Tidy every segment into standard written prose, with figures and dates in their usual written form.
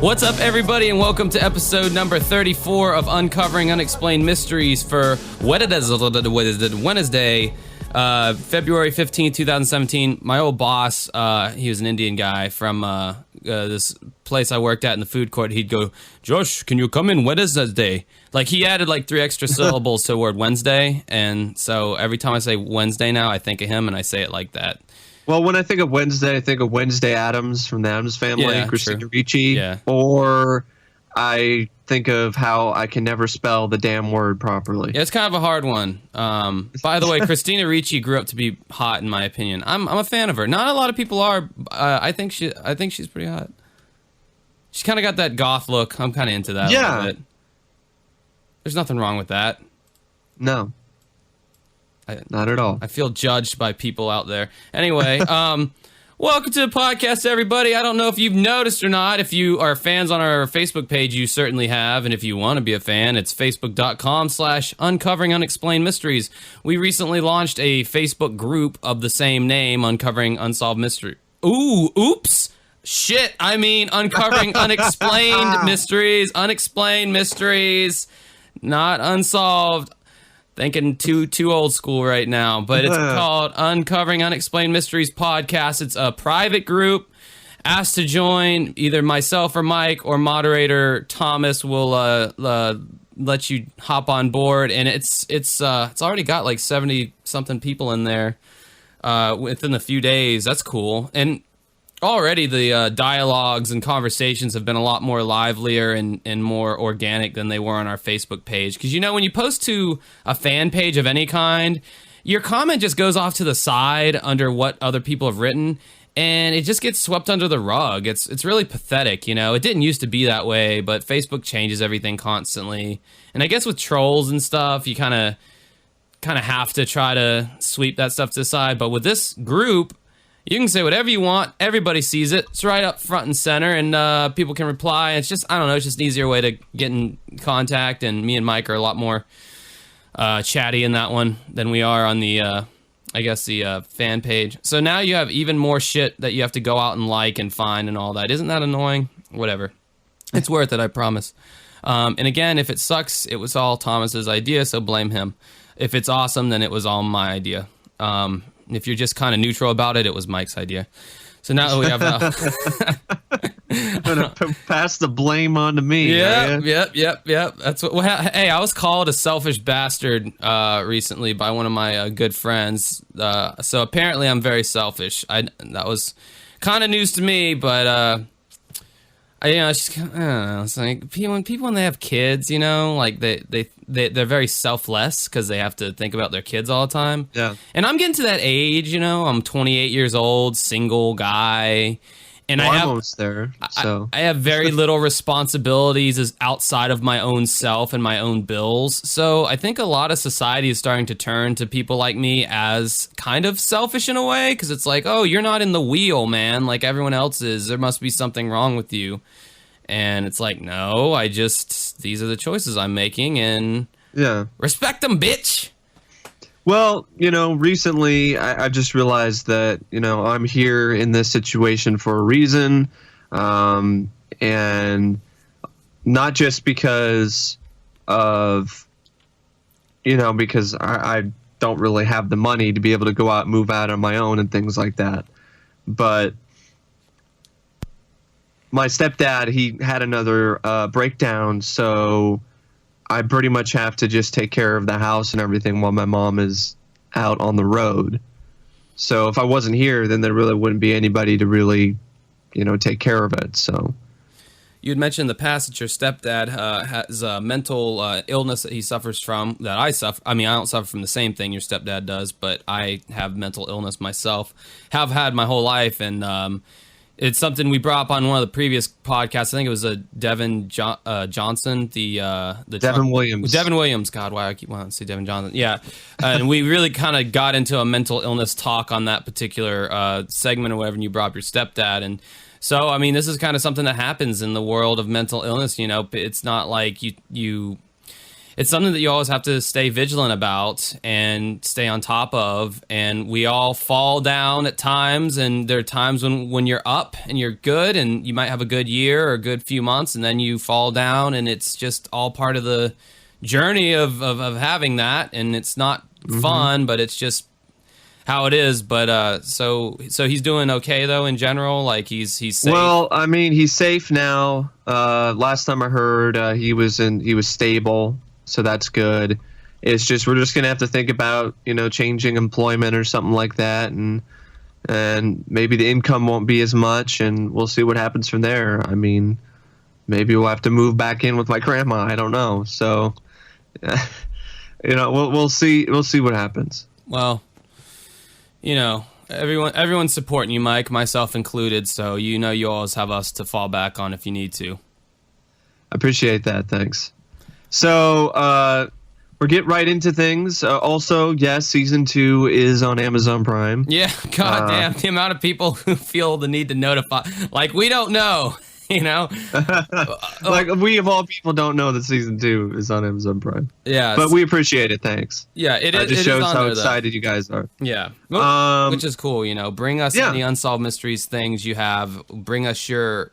What's up, everybody, and welcome to episode number 34 of Uncovering Unexplained Mysteries for Wednesday, February 15th, 2017. My old boss, he was an Indian guy from this place I worked at in the food court. He'd go, "Josh, can you come in Wednesday?" Like, he added like 3 extra syllables to the word Wednesday, and so every time I say Wednesday now, I think of him, and I say it like that. Well, when I think of Wednesday, I think of Wednesday Addams from the Addams Family, Christina Ricci, or I think of how I can never spell the damn word properly. Yeah, it's kind of a hard one. By the way, Christina Ricci grew up to be hot, in my opinion. I'm a fan of her. Not a lot of people are. I think she's pretty hot. She's kind of got that goth look. I'm kind of into that a little bit. There's nothing wrong with that. No. Not at all. I feel judged by people out there. Anyway, welcome to the podcast, everybody. I don't know if you've noticed or not. If you are fans on our Facebook page, you certainly have. And if you want to be a fan, it's facebook.com/uncovering unexplained mysteries. We recently launched a Facebook group of the same name, Uncovering Unsolved Mysteries. Ooh, oops. Shit, I mean Uncovering Unexplained Mysteries. Unexplained Mysteries. Not Unsolved. Thinking too old school right now, but it's called Uncovering Unexplained Mysteries Podcast. It's a private group. Asked to join, either myself or Mike or moderator Thomas will let you hop on board, and it's already got like 70 something people in there within a few days. That's cool. And already the dialogues and conversations have been a lot more livelier and more organic than they were on our Facebook page. Because, you know, when you post to a fan page of any kind, your comment just goes off to the side under what other people have written, and it just gets swept under the rug. It's really pathetic, you know. It didn't used to be that way, but Facebook changes everything constantly. And I guess with trolls and stuff, you kind of have to try to sweep that stuff to the side. But with this group, you can say whatever you want. Everybody sees it. It's right up front and center, and people can reply. It's just, I don't know, it's just an easier way to get in contact, and me and Mike are a lot more chatty in that one than we are on the, the fan page. So now you have even more shit that you have to go out and like and find and all that. Isn't that annoying? Whatever. It's worth it, I promise. And again, if it sucks, it was all Thomas's idea, so blame him. If it's awesome, then it was all my idea. If you're just kind of neutral about it, it was Mike's idea. So now that we have that, I'm gonna pass the blame on to me. Yep. That's what. Hey, I was called a selfish bastard recently by one of my good friends. So apparently, I'm very selfish. That was kind of news to me, but I don't know. It's like people when they have kids, you know, like they're very selfless because they have to think about their kids all the time. Yeah. And I'm getting to that age, you know. I'm 28 years old, single guy, and I'm almost there. So I have very little responsibilities as outside of my own self and my own bills. So I think a lot of society is starting to turn to people like me as kind of selfish in a way, because it's like, oh, you're not in the wheel, man, like everyone else is. There must be something wrong with you. And it's like, no, these are the choices I'm making, and respect them, bitch. Well, you know, recently I just realized that, you know, I'm here in this situation for a reason, and not just because of, you know, because I don't really have the money to be able to go out and move out on my own and things like that, but my stepdad, he had another breakdown, so I pretty much have to just take care of the house and everything while my mom is out on the road. So if I wasn't here, then there really wouldn't be anybody to really, you know, take care of it. So you had mentioned in the past that your stepdad has a mental illness that he suffers from, that I suffer. I mean, I don't suffer from the same thing your stepdad does, but I have mental illness myself, have had my whole life, and it's something we brought up on one of the previous podcasts. I think it was Devin Johnson, Devin Williams. Devin Williams. God, why I keep wanting to say Devin Johnson. Yeah, and we really kind of got into a mental illness talk on that particular segment or whatever, and you brought up your stepdad. And so, I mean, this is kind of something that happens in the world of mental illness. You know, it's not like you it's something that you always have to stay vigilant about and stay on top of. And we all fall down at times, and there are times when you're up and you're good and you might have a good year or a good few months, and then you fall down, and it's just all part of the journey of having that. And it's not fun, but it's just how it is. But so he's doing okay though in general, like he's safe. Well, I mean, he's safe now. Last time I heard, he was stable. So that's good. It's just we're just gonna have to think about changing employment or something like that, and maybe the income won't be as much, and we'll see what happens from there. I mean, maybe we'll have to move back in with my grandma. I don't know. So, we'll see. We'll see what happens. Well, everyone's supporting you, Mike, myself included. So you always have us to fall back on if you need to. I appreciate that. Thanks. So we'll get right into things. Also, yes, season 2 is on Amazon Prime. Yeah, goddamn, the amount of people who feel the need to notify, like we don't know, like we of all people don't know that season 2 is on Amazon Prime. Yeah, but we appreciate it. Thanks. Yeah, it just it shows is on how there, excited you guys are. Yeah, which is cool. Bring us any unsolved mysteries things you have. Bring us your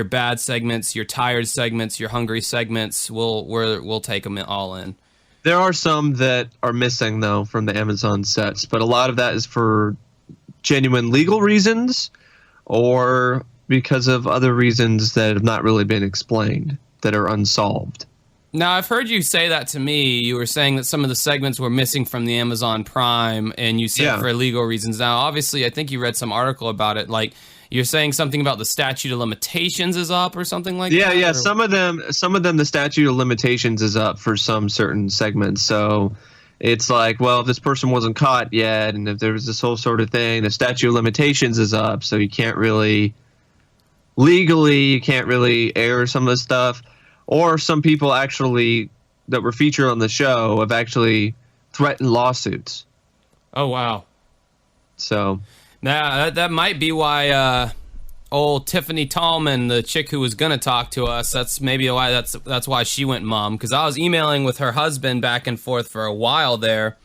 bad segments, your tired segments, your hungry segments. We'll take them all in. There are some that are missing though from the Amazon sets, but a lot of that is for genuine legal reasons or because of other reasons that have not really been explained, that are unsolved. Now, I've heard you say that to me. You were saying that some of the segments were missing from the Amazon Prime, and you said for legal reasons. Now, obviously, I think you read some article about it. Like, you're saying something about the statute of limitations is up or something like that? Yeah. Some of them, the statute of limitations is up for some certain segments. So it's like, well, if this person wasn't caught yet, and if there was this whole sort of thing, the statute of limitations is up, so you can't really... Legally, you can't really air some of the stuff, or some people actually that were featured on the show have actually threatened lawsuits. Oh, wow. So, now that might be why old Tiffany Tallman, the chick who was gonna talk to us, that's maybe why that's why she went mum. Because I was emailing with her husband back and forth for a while there.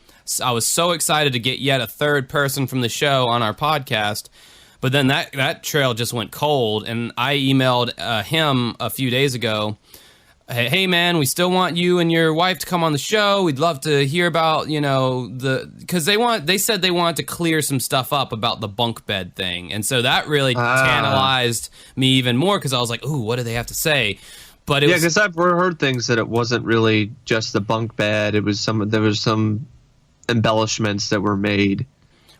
I was so excited to get yet a third person from the show on our podcast. But then that trail just went cold, and I emailed him a few days ago. Hey man, we still want you and your wife to come on the show. We'd love to hear about because they said they wanted to clear some stuff up about the bunk bed thing, and so that really tantalized me even more because I was like, ooh, what do they have to say? But because I've heard things that it wasn't really just the bunk bed. There was some embellishments that were made.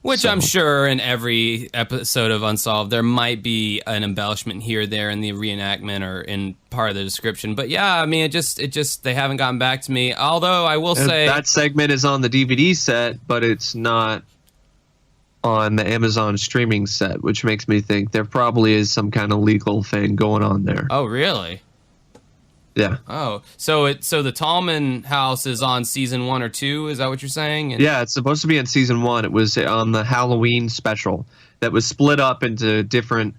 Which I'm sure in every episode of Unsolved, there might be an embellishment here or there in the reenactment or in part of the description. But yeah, I mean, it just they haven't gotten back to me. Although I will say... That segment is on the DVD set, but it's not on the Amazon streaming set, which makes me think there probably is some kind of legal thing going on there. Oh, really? Yeah. Oh, so the Tallman house is on season 1 or 2? Is that what you're saying? Yeah, it's supposed to be in season 1. It was on the Halloween special that was split up into different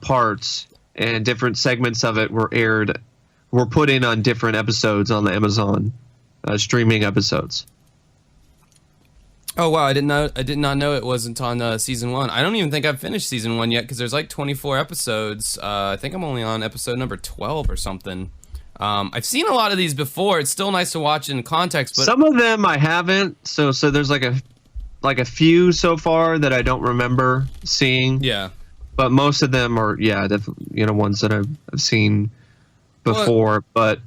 parts, and different segments of it were put in on different episodes on the Amazon streaming episodes. Oh wow, I did not know it wasn't on season 1. I don't even think I've finished season 1 yet because there's like 24 episodes. I think I'm only on episode number 12 or something. I've seen a lot of these before. It's still nice to watch in context, but some of them I haven't. So there's like a few so far that I don't remember seeing. Yeah, but most of them are ones that I've seen before. But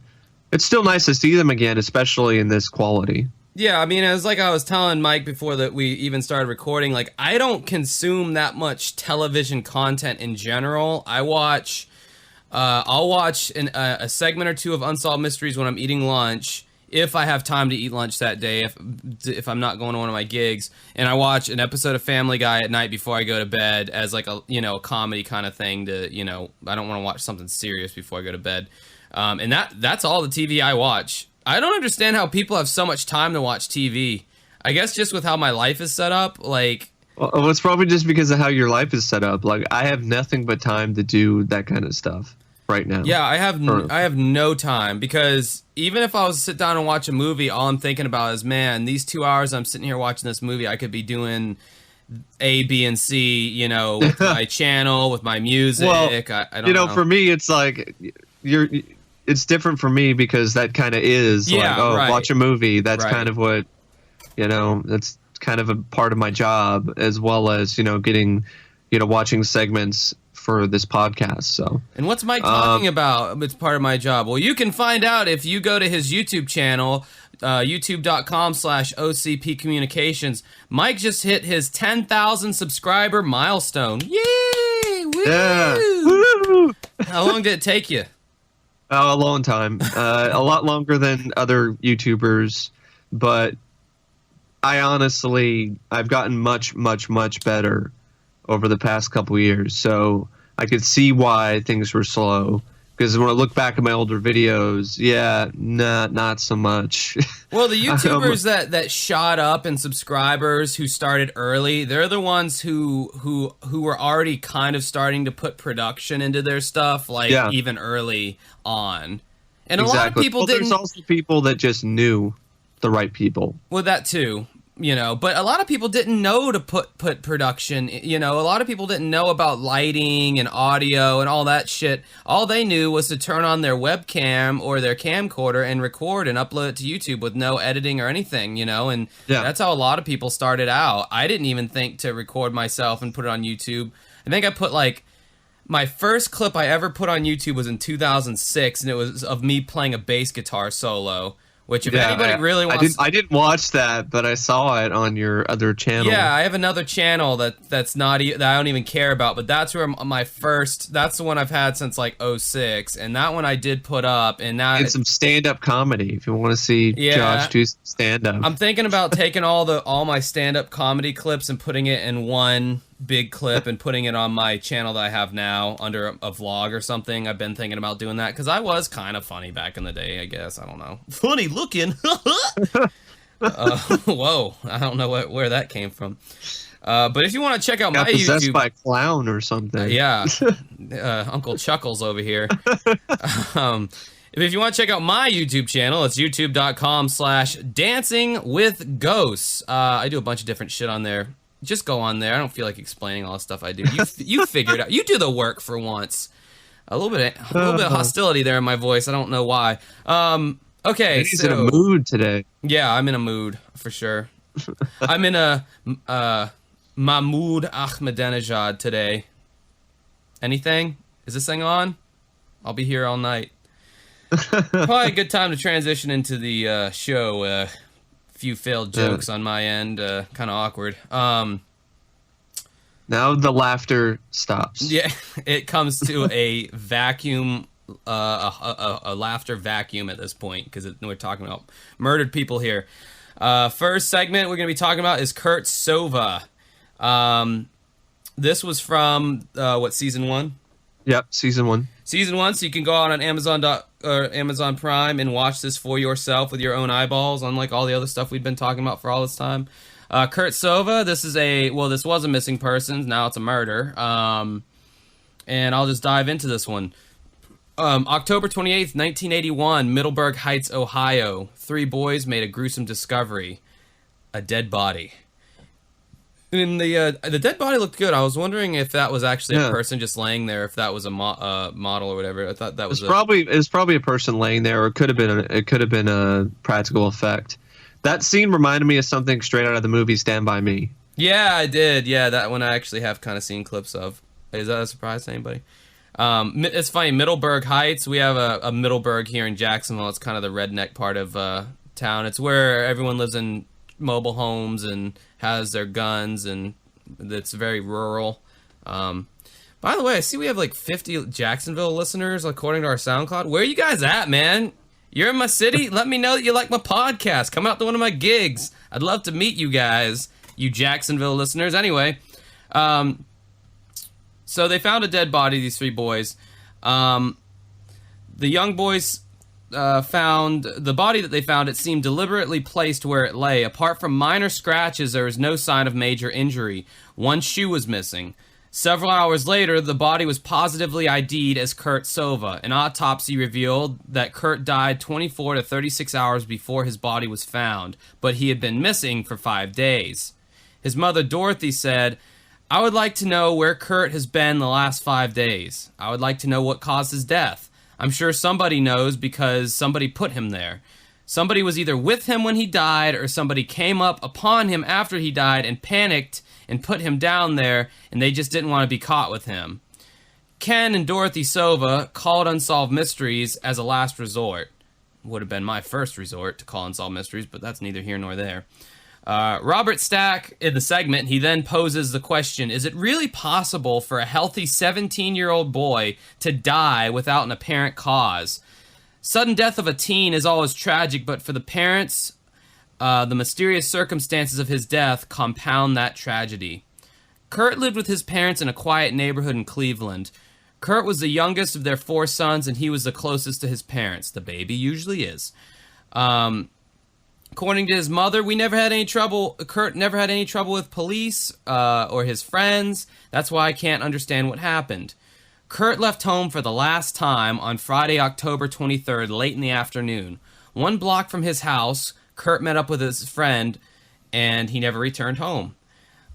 it's still nice to see them again, especially in this quality. Yeah, I mean, it's like I was telling Mike before that we even started recording. Like, I don't consume that much television content in general. I'll watch a segment or two of Unsolved Mysteries when I'm eating lunch, if I have time to eat lunch that day, if I'm not going to one of my gigs, and I watch an episode of Family Guy at night before I go to bed as like a comedy kind of thing to I don't want to watch something serious before I go to bed, and that's all the TV I watch. I don't understand how people have so much time to watch TV. I guess just with how my life is set up, like. Well, it's probably just because of how your life is set up. Like, I have nothing but time to do that kind of stuff. right now. Yeah, I have no time, because even if I was to sit down and watch a movie, all I'm thinking about is, man, these 2 hours I'm sitting here watching this movie, I could be doing A, B, and C, you know, with my channel, with my music. Well, I don't know. For me, it's like it's different for me, because that kind of is right. watch a movie. That's Right. kind of what, that's kind of a part of my job, as well as, getting, watching segments for this podcast. So, and what's Mike talking about? It's part of my job. Well, you can find out if you go to his YouTube channel, youtube.com/OCP Communications. Mike just hit his 10,000 subscriber milestone. Yay! Woo! Yeah. Woo! How long did it take you? A long time. A lot longer than other YouTubers, but I've gotten much, much, much better over the past couple years. So I could see why things were slow. Because when I look back at my older videos, not so much. Well, the YouTubers that shot up in subscribers who started early, they're the ones who were already kind of starting to put production into their stuff, even early on. And a lot of people didn't. There's also people that just knew the right people. Well, that too. But a lot of people didn't know to put production, a lot of people didn't know about lighting and audio and all that shit. All they knew was to turn on their webcam or their camcorder and record and upload it to YouTube with no editing or anything, and that's how a lot of people started out. I didn't even think to record myself and put it on YouTube. I think I put my first clip I ever put on YouTube was in 2006, and it was of me playing a bass guitar solo. Which, if anybody really wants, I didn't watch that, but I saw it on your other channel. Yeah, I have another channel that's not that I don't even care about, but that's where that's the one I've had since '06, and that one I did put up, and now it's some stand-up comedy if you want to see Josh do stand-up. I'm thinking about taking all my stand-up comedy clips and putting it in one big clip and putting it on my channel that I have now under a vlog or something. I've been thinking about doing that because I was kind of funny back in the day, I guess. I don't know. Funny looking. Whoa. I don't know where that came from. But if you want to check out my possessed YouTube... by a clown or something. Yeah. Uncle Chuckles over here. If you want to check out my YouTube channel, it's youtube.com/dancingwithghosts. I do a bunch of different shit on there. Just go on there. I don't feel like explaining all the stuff I do. You figure it out. You do the work for once. A little bit of hostility there in my voice. I don't know why. Okay, he's in a mood today. Yeah, I'm in a mood for sure. I'm in a Mahmoud Ahmadinejad today. Anything? Is this thing on? I'll be here all night. Probably a good time to transition into the show. Few failed jokes on my end, kind of awkward. Now the laughter stops. Yeah, it comes to a vacuum, a laughter vacuum at this point, because we're talking about murdered people here. First segment we're going to be talking about is Kurt Sova. This was from, season 1? Yep, season 1. Season 1, so you can go out on Amazon Prime and watch this for yourself with your own eyeballs, unlike all the other stuff we've been talking about for all this time. Kurt Sova, this was a missing person, now it's a murder. And I'll just dive into this one. October 28th, 1981, Middleburg Heights, Ohio. 3 boys made a gruesome discovery. A dead body. And the dead body looked good. I was wondering if that was actually a person just laying there, if that was a model or whatever. I thought that was it's probably a person laying there, or it could have been a practical effect. That scene reminded me of something straight out of the movie Stand By Me. Yeah, I did. Yeah, that one I actually have kind of seen clips of. Is that a surprise to anybody? It's funny, Middleburg Heights. We have a Middleburg here in Jacksonville. It's kind of the redneck part of town. It's where everyone lives in mobile homes and has their guns, and it's very rural. By the way, I see we have 50 Jacksonville listeners according to our SoundCloud. Where are you guys at, man? You're in my city? Let me know that you like my podcast. Come out to one of my gigs. I'd love to meet you guys, you Jacksonville listeners. Anyway, so they found a dead body, these 3 boys. The young boys found the body that they found. It seemed deliberately placed where it lay. Apart from minor scratches, there was no sign of major injury. 1 shoe was missing. Several hours later, the body was positively ID'd as Kurt Sova. An autopsy revealed that Kurt died 24 to 36 hours before his body was found, but he had been missing for 5 days. His mother, Dorothy, said, "I would like to know where Kurt has been the last 5 days. I would like to know what caused his death. I'm sure somebody knows because somebody put him there. Somebody was either with him when he died or somebody came up upon him after he died and panicked and put him down there, and they just didn't want to be caught with him." Ken and Dorothy Sova called Unsolved Mysteries as a last resort. Would have been my first resort to call Unsolved Mysteries, but that's neither here nor there. Robert Stack, in the segment, he then poses the question, is it really possible for a healthy 17-year-old boy to die without an apparent cause? Sudden death of a teen is always tragic, but for the parents, the mysterious circumstances of his death compound that tragedy. Kurt lived with his parents in a quiet neighborhood in Cleveland. Kurt was the youngest of their 4 sons, and he was the closest to his parents. The baby usually is. According to his mother, Kurt never had any trouble with police or his friends. That's why I can't understand what happened. Kurt left home for the last time on Friday, October 23rd, late in the afternoon. 1 block from his house, Kurt met up with his friend, and he never returned home.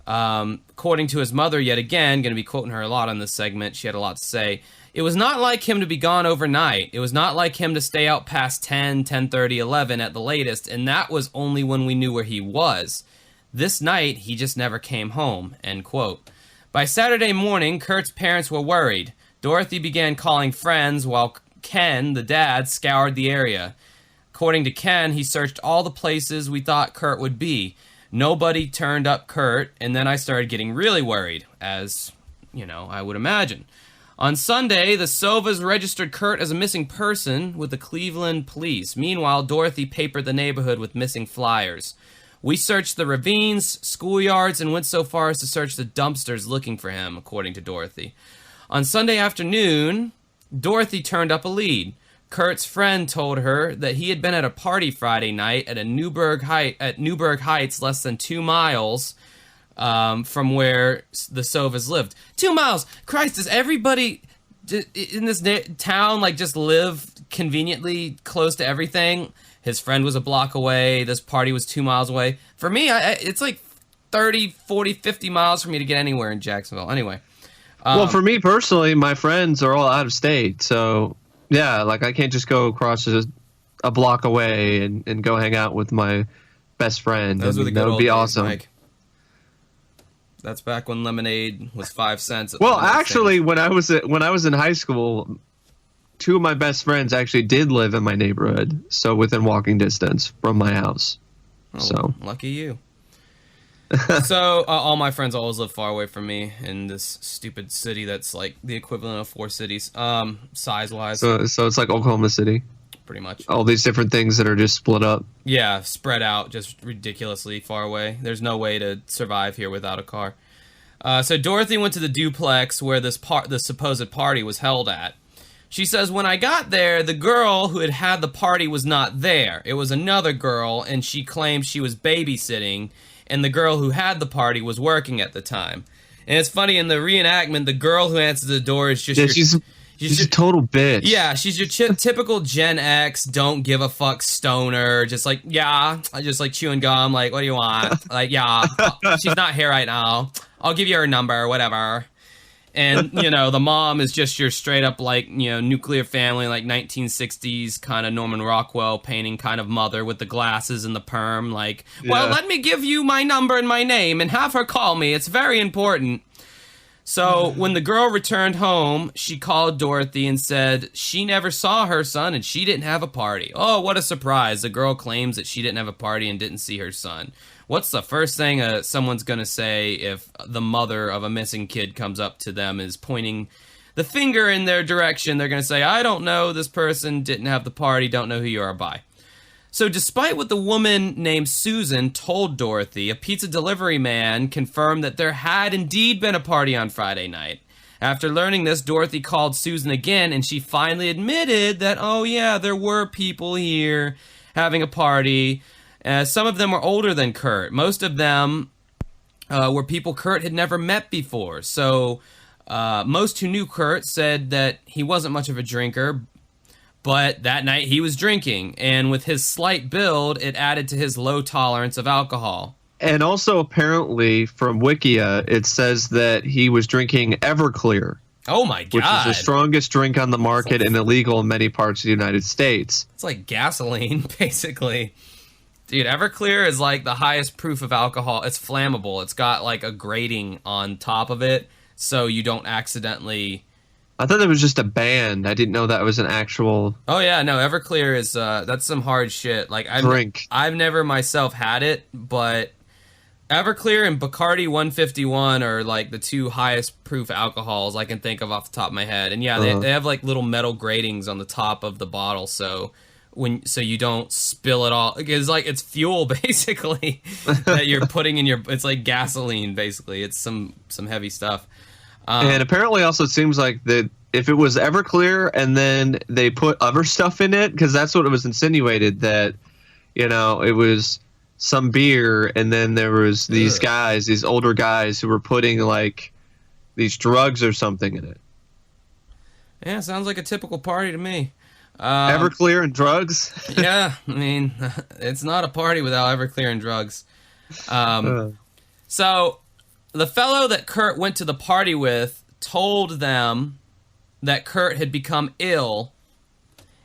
According to his mother, yet again, going to be quoting her a lot on this segment, she had a lot to say. It was not like him to be gone overnight. It was not like him to stay out past 10, 10:30, 11 at the latest, and that was only when we knew where he was. This night, he just never came home, end quote. By Saturday morning, Kurt's parents were worried. Dorothy began calling friends while Ken, the dad, scoured the area. According to Ken, he searched all the places we thought Kurt would be. Nobody turned up Kurt, and then I started getting really worried, as, I would imagine. On Sunday, the Sovas registered Kurt as a missing person with the Cleveland police. Meanwhile, Dorothy papered the neighborhood with missing flyers. We searched the ravines, schoolyards, and went so far as to search the dumpsters looking for him, according to Dorothy. On Sunday afternoon, Dorothy turned up a lead. Kurt's friend told her that he had been at a party Friday night at Newburgh Heights, less than 2 miles from where the Sovas lived. 2 miles! Christ, does everybody in this town just live conveniently close to everything? His friend was a block away. This party was 2 miles away. For me, it's like 30, 40, 50 miles for me to get anywhere in Jacksonville. Anyway. Well, for me personally, my friends are all out of state, so yeah, I can't just go across a block away and go hang out with my best friend. Those were the good that would old be days, awesome. Mike. That's back when lemonade was 5 cents. Well, actually, when I was in high school, 2 of my best friends actually did live in my neighborhood, so within walking distance from my house. Oh, so lucky you. So all my friends always live far away from me in this stupid city that's like the equivalent of 4 cities, size-wise. So it's like Oklahoma City. Pretty much. All these different things that are just split up. Yeah, spread out, just ridiculously far away. There's no way to survive here without a car. So Dorothy went to the duplex where the supposed party was held at. She says, when I got there, the girl who had the party was not there. It was another girl, and she claimed she was babysitting, and the girl who had the party was working at the time. And it's funny, in the reenactment, the girl who answers the door is just... She's a total bitch. Yeah, she's your typical Gen X, don't give a fuck stoner, just chewing gum, what do you want? She's not here right now. I'll give you her number, whatever. And, the mom is just your straight up, nuclear family, 1960s kind of Norman Rockwell painting kind of mother with the glasses and the perm, well, let me give you my number and my name and have her call me. It's very important. So when the girl returned home, she called Dorothy and said she never saw her son and she didn't have a party. Oh, what a surprise. The girl claims that she didn't have a party and didn't see her son. What's the first thing someone's going to say if the mother of a missing kid comes up to them, is pointing the finger in their direction? They're going to say, I don't know, this person didn't have the party, don't know who you are, bye. So despite what the woman named Susan told Dorothy, a pizza delivery man confirmed that there had indeed been a party on Friday night. After learning this, Dorothy called Susan again, and she finally admitted that, oh yeah, there were people here having a party. Some of them were older than Kurt. Most of them were people Kurt had never met before. So most who knew Kurt said that he wasn't much of a drinker, but that night he was drinking, and with his slight build, it added to his low tolerance of alcohol. And also, apparently, from Wikia, it says that he was drinking Everclear. Oh my God. Which is the strongest drink on the market and illegal in many parts of the United States. It's like gasoline, basically. Dude, Everclear is like the highest proof of alcohol. It's flammable. It's got like a grating on top of it, so you don't accidentally... I thought that was just a band. I didn't know that was an actual... Oh yeah, no, Everclear is, that's some hard shit. Like, drink. I've never myself had it, but Everclear and Bacardi 151 are like the two highest proof alcohols I can think of off the top of my head. And yeah, they have like little metal gratings on the top of the bottle, so you don't spill it all. It's like it's fuel basically that you're putting in your. It's like gasoline basically. It's some heavy stuff. And apparently, also, it seems like that if it was Everclear and then they put other stuff in it, because that's what it was insinuated, that, you know, it was some beer and then there was these guys, these older guys who were putting like these drugs or something in it. Yeah, sounds like a typical party to me. Everclear and drugs? Yeah, I mean, it's not a party without Everclear and drugs. So... the fellow that Kurt went to the party with told them that Kurt had become ill,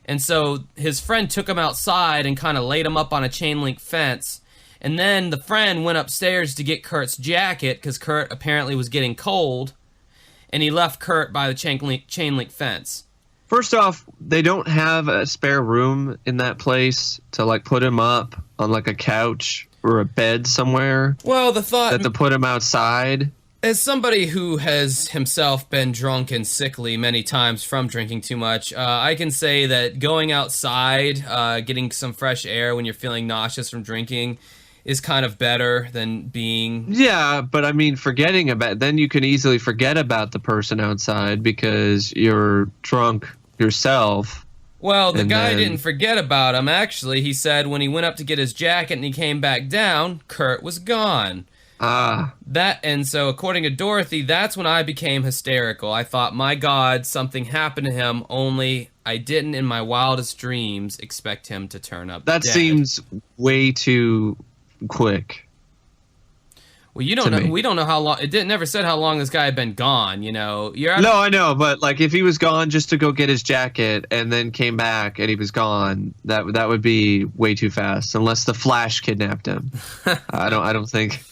and so his friend took him outside and kind of laid him up on a chain link fence, and then the friend went upstairs to get Kurt's jacket because Kurt apparently was getting cold, and he left Kurt by the chain link fence. First off, they don't have a spare room in that place to like put him up on like a couch or a bed somewhere. Well, the thought that to put him outside. As somebody who has himself been drunk and sickly many times from drinking too much, I can say that going outside, getting some fresh air when you're feeling nauseous from drinking is kind of better than being... Yeah, but I mean, forgetting about... Then you can easily forget about the person outside because you're drunk yourself. Well, the guy didn't forget about him, actually. He said when he went up to get his jacket and he came back down, Kurt was gone. And so, according to Dorothy, that's when I became hysterical. I thought, my God, something happened to him, only I didn't in my wildest dreams expect him to turn up That dead. Seems way too quick. Well, you don't know. We don't know how long. It never said how long this guy had been gone. You know. No, I know, but like if he was gone just to go get his jacket and then came back and he was gone, that would be way too fast. Unless the Flash kidnapped him. I don't think.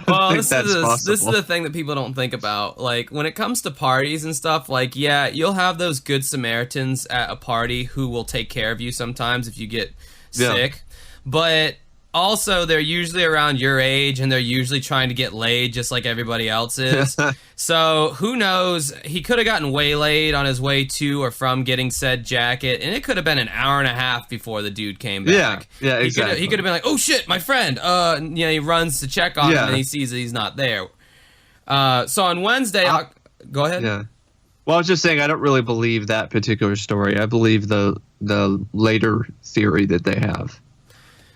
Well, this is the thing that people don't think about. Like when it comes to parties and stuff. Like you'll have those good Samaritans at a party who will take care of you sometimes if you get sick, but. Also, they're usually around your age, and they're usually trying to get laid just like everybody else is. So, who knows? He could have gotten waylaid on his way to or from getting said jacket, and it could have been an hour and a half before the dude came back. Yeah, exactly. He could have been like, oh, shit, my friend. He runs to check on him, and he sees that he's not there. So, on Wednesday... go ahead. Yeah. Well, I was just saying, I don't really believe that particular story. I believe the later theory that they have.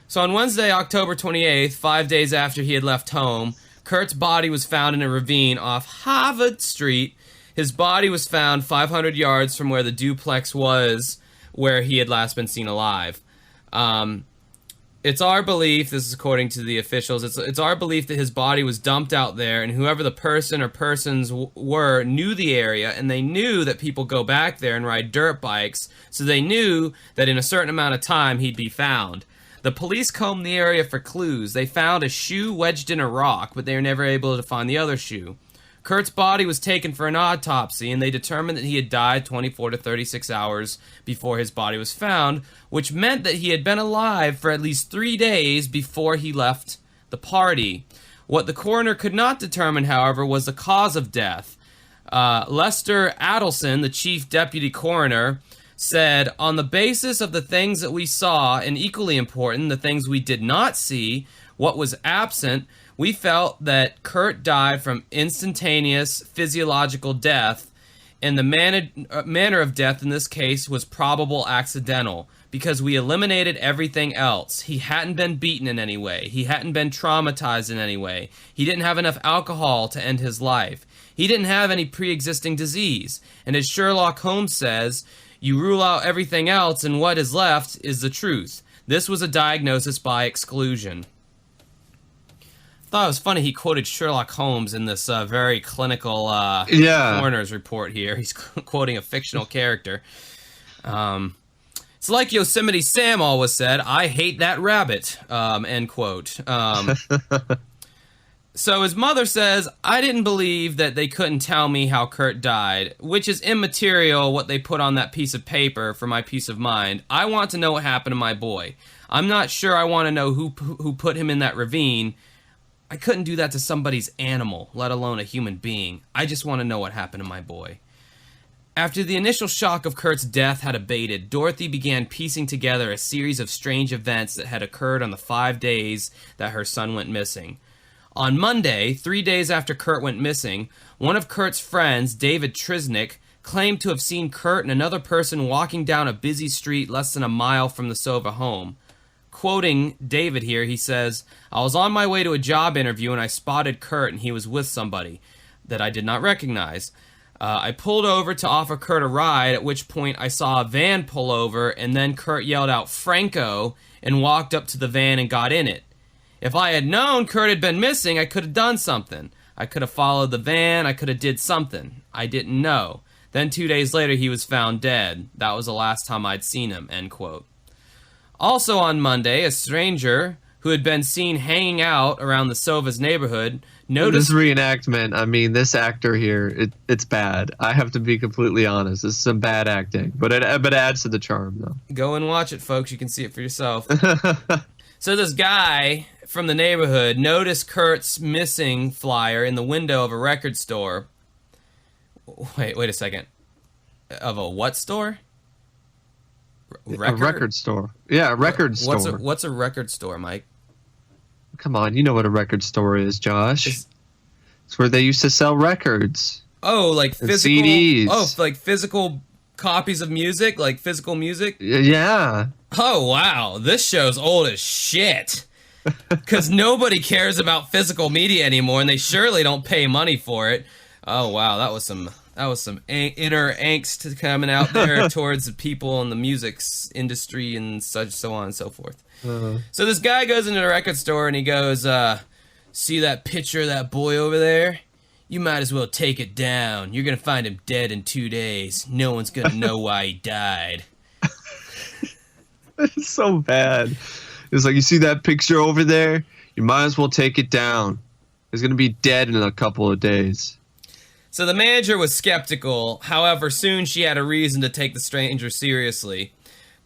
So on Wednesday, October 28th, 5 days after he had left home, Kurt's body was found in a ravine off Harvard Street. His body was found 500 yards from where the duplex was, where he had last been seen alive. It's our belief, this is according to the officials, it's our belief that his body was dumped out there, and whoever the person or persons were knew the area, and they knew that people go back there and ride dirt bikes, so they knew that in a certain amount of time he'd be found. The police combed the area for clues. They found a shoe wedged in a rock, but they were never able to find the other shoe. Kurt's body was taken for an autopsy, and they determined that he had died 24 to 36 hours before his body was found, which meant that he had been alive for at least 3 days before he left the party. What the coroner could not determine, however, was the cause of death. Lester Adelson, the chief deputy coroner, said, on the basis of the things that we saw, and equally important, the things we did not see, what was absent, we felt that Kurt died from instantaneous physiological death, and the manner of death in this case was probable accidental. because we eliminated everything else. He hadn't been beaten in any way. He hadn't been traumatized in any way. He didn't have enough alcohol to end his life. He didn't have any pre-existing disease. And as Sherlock Holmes says, you rule out everything else and what is left is the truth. This was a diagnosis by exclusion. I thought it was funny he quoted Sherlock Holmes in this very clinical coroner's report here. He's quoting a fictional character. It's like Yosemite Sam always said, I hate that rabbit, end quote. So his mother says, I didn't believe that they couldn't tell me how Kurt died, which is immaterial what they put on that piece of paper for my peace of mind. I want to know what happened to my boy. I'm not sure I want to know who put him in that ravine. I couldn't do that to somebody's animal, let alone a human being. I just want to know what happened to my boy. After the initial shock of Kurt's death had abated, Dorothy began piecing together a series of strange events that had occurred on the 5 days that her son went missing. On Monday, 3 days after Kurt went missing, one of Kurt's friends, David Trisnick, claimed to have seen Kurt and another person walking down a busy street less than a mile from the Sova home. Quoting David here, he says, I was on my way to a job interview and I spotted Kurt and he was with somebody that I did not recognize. I pulled over to offer Kurt a ride, at which point I saw a van pull over, and then Kurt yelled out, Franco, and walked up to the van and got in it. If I had known Kurt had been missing, I could have done something. I could have followed the van, I could have did something. I didn't know. Then 2 days later, he was found dead. That was the last time I'd seen him, end quote. Also on Monday, a stranger who had been seen hanging out around the Sova's neighborhood noticed... This reenactment, I mean, this actor here, it's bad. I have to be completely honest. This is some bad acting, but it adds to the charm, though. Go and watch it, folks. You can see it for yourself. So this guy from the neighborhood noticed Kurt's missing flyer in the window of a record store. Wait a second. Of a what store? A record store. Yeah, a record store. What's a record store, Mike? Come on, you know what a record store is, Josh. It's where they used to sell records. Oh, like physical CDs. Oh, like physical copies of music, like physical music? Yeah. Oh, wow. This show's old as shit. Because nobody cares about physical media anymore, and they surely don't pay money for it. Oh, wow. That was some inner angst coming out there towards the people in the music industry and such, so on and so forth. So this guy goes into the record store and he goes, see that picture of that boy over there? You might as well take it down. You're going to find him dead in 2 days. No one's going to know why he died. It's so bad. It's like, you see that picture over there? You might as well take it down. He's going to be dead in a couple of days. So the manager was skeptical. However, soon she had a reason to take the stranger seriously.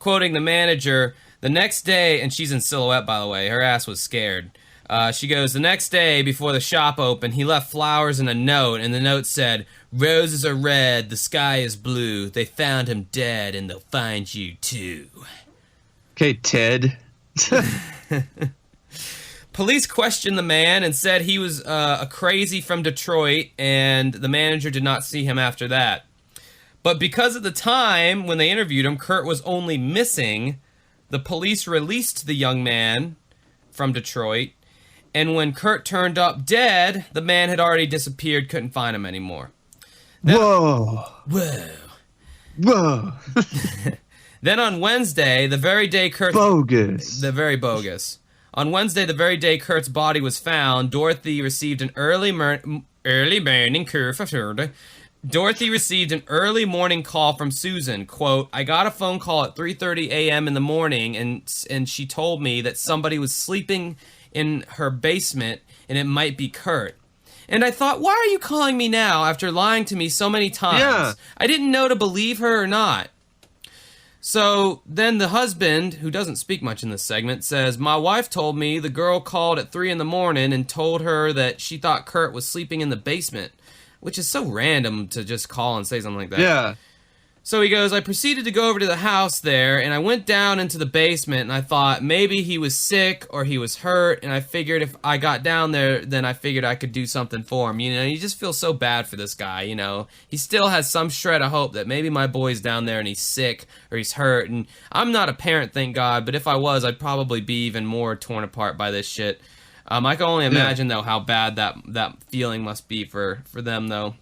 Quoting the manager, the next day, and she's in silhouette, by the way, her ass was scared. She goes, the next day before the shop opened, he left flowers and a note, and the note said, roses are red, the sky is blue. They found him dead, and they'll find you too. Okay, Ted. Police questioned the man and said he was a crazy from Detroit, and the manager did not see him after that. But because at the time when they interviewed him, Kurt was only missing, the police released the young man from Detroit, and when Kurt turned up dead, the man had already disappeared, couldn't find him anymore. Then, Whoa. Then on Wednesday, the very day Kurt... Bogus. Very bogus. On Wednesday, the very day Kurt's body was found, Dorothy received an early morning call from Susan. Quote, I got a phone call at 3:30 a.m. in the morning, and she told me that somebody was sleeping in her basement, and it might be Kurt. And I thought, why are you calling me now after lying to me so many times? Yeah. I didn't know to believe her or not. So then the husband, who doesn't speak much in this segment, says, my wife told me the girl called at 3 in the morning and told her that she thought Kurt was sleeping in the basement, which is so random to just call and say something like that. Yeah. So he goes, I proceeded to go over to the house there, and I went down into the basement, and I thought maybe he was sick or he was hurt, and I figured if I got down there, then I figured I could do something for him. You know, you just feel so bad for this guy, you know. He still has some shred of hope that maybe my boy's down there and he's sick or he's hurt, and I'm not a parent, thank God, but if I was, I'd probably be even more torn apart by this shit. I can only imagine, though, how bad that feeling must be for them, though.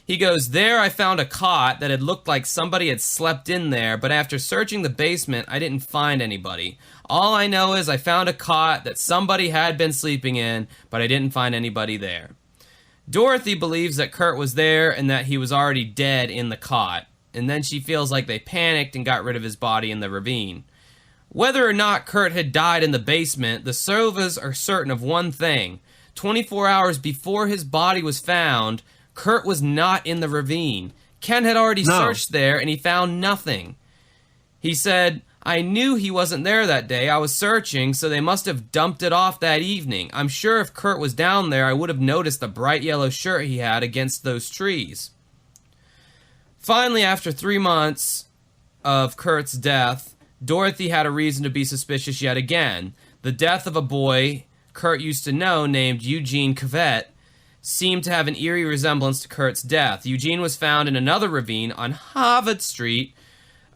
He goes, there I found a cot that had looked like somebody had slept in there, but after searching the basement, I didn't find anybody. All I know is I found a cot that somebody had been sleeping in, but I didn't find anybody there. Dorothy believes that Kurt was there and that he was already dead in the cot, and then she feels like they panicked and got rid of his body in the ravine. Whether or not Kurt had died in the basement, the Sovas are certain of one thing. 24 hours before his body was found, Kurt was not in the ravine. Ken had already searched there, and he found nothing. He said, I knew he wasn't there that day. I was searching, so they must have dumped it off that evening. I'm sure if Kurt was down there, I would have noticed the bright yellow shirt he had against those trees. Finally, after 3 months of Kurt's death, Dorothy had a reason to be suspicious yet again. The death of a boy Kurt used to know named Eugene Kvet seemed to have an eerie resemblance to Kurt's death. Eugene was found in another ravine on Harvard Street,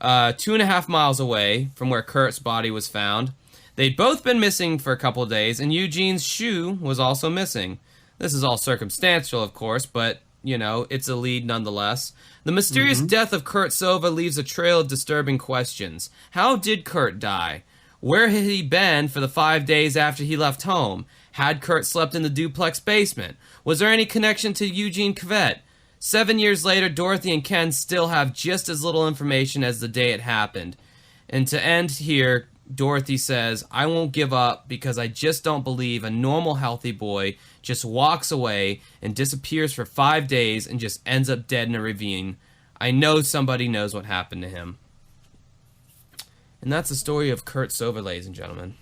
2.5 miles away from where Kurt's body was found. They'd both been missing for a couple of days, and Eugene's shoe was also missing. This is all circumstantial, of course, but, you know, it's a lead nonetheless. The mysterious death of Kurt Sova leaves a trail of disturbing questions. How did Kurt die? Where had he been for the 5 days after he left home? Had Kurt slept in the duplex basement? Was there any connection to Eugene Kvet? 7 years later, Dorothy and Ken still have just as little information as the day it happened. And to end here, Dorothy says, I won't give up because I just don't believe a normal, healthy boy just walks away and disappears for 5 days and just ends up dead in a ravine. I know somebody knows what happened to him. And that's the story of Kurt Sova, ladies and gentlemen.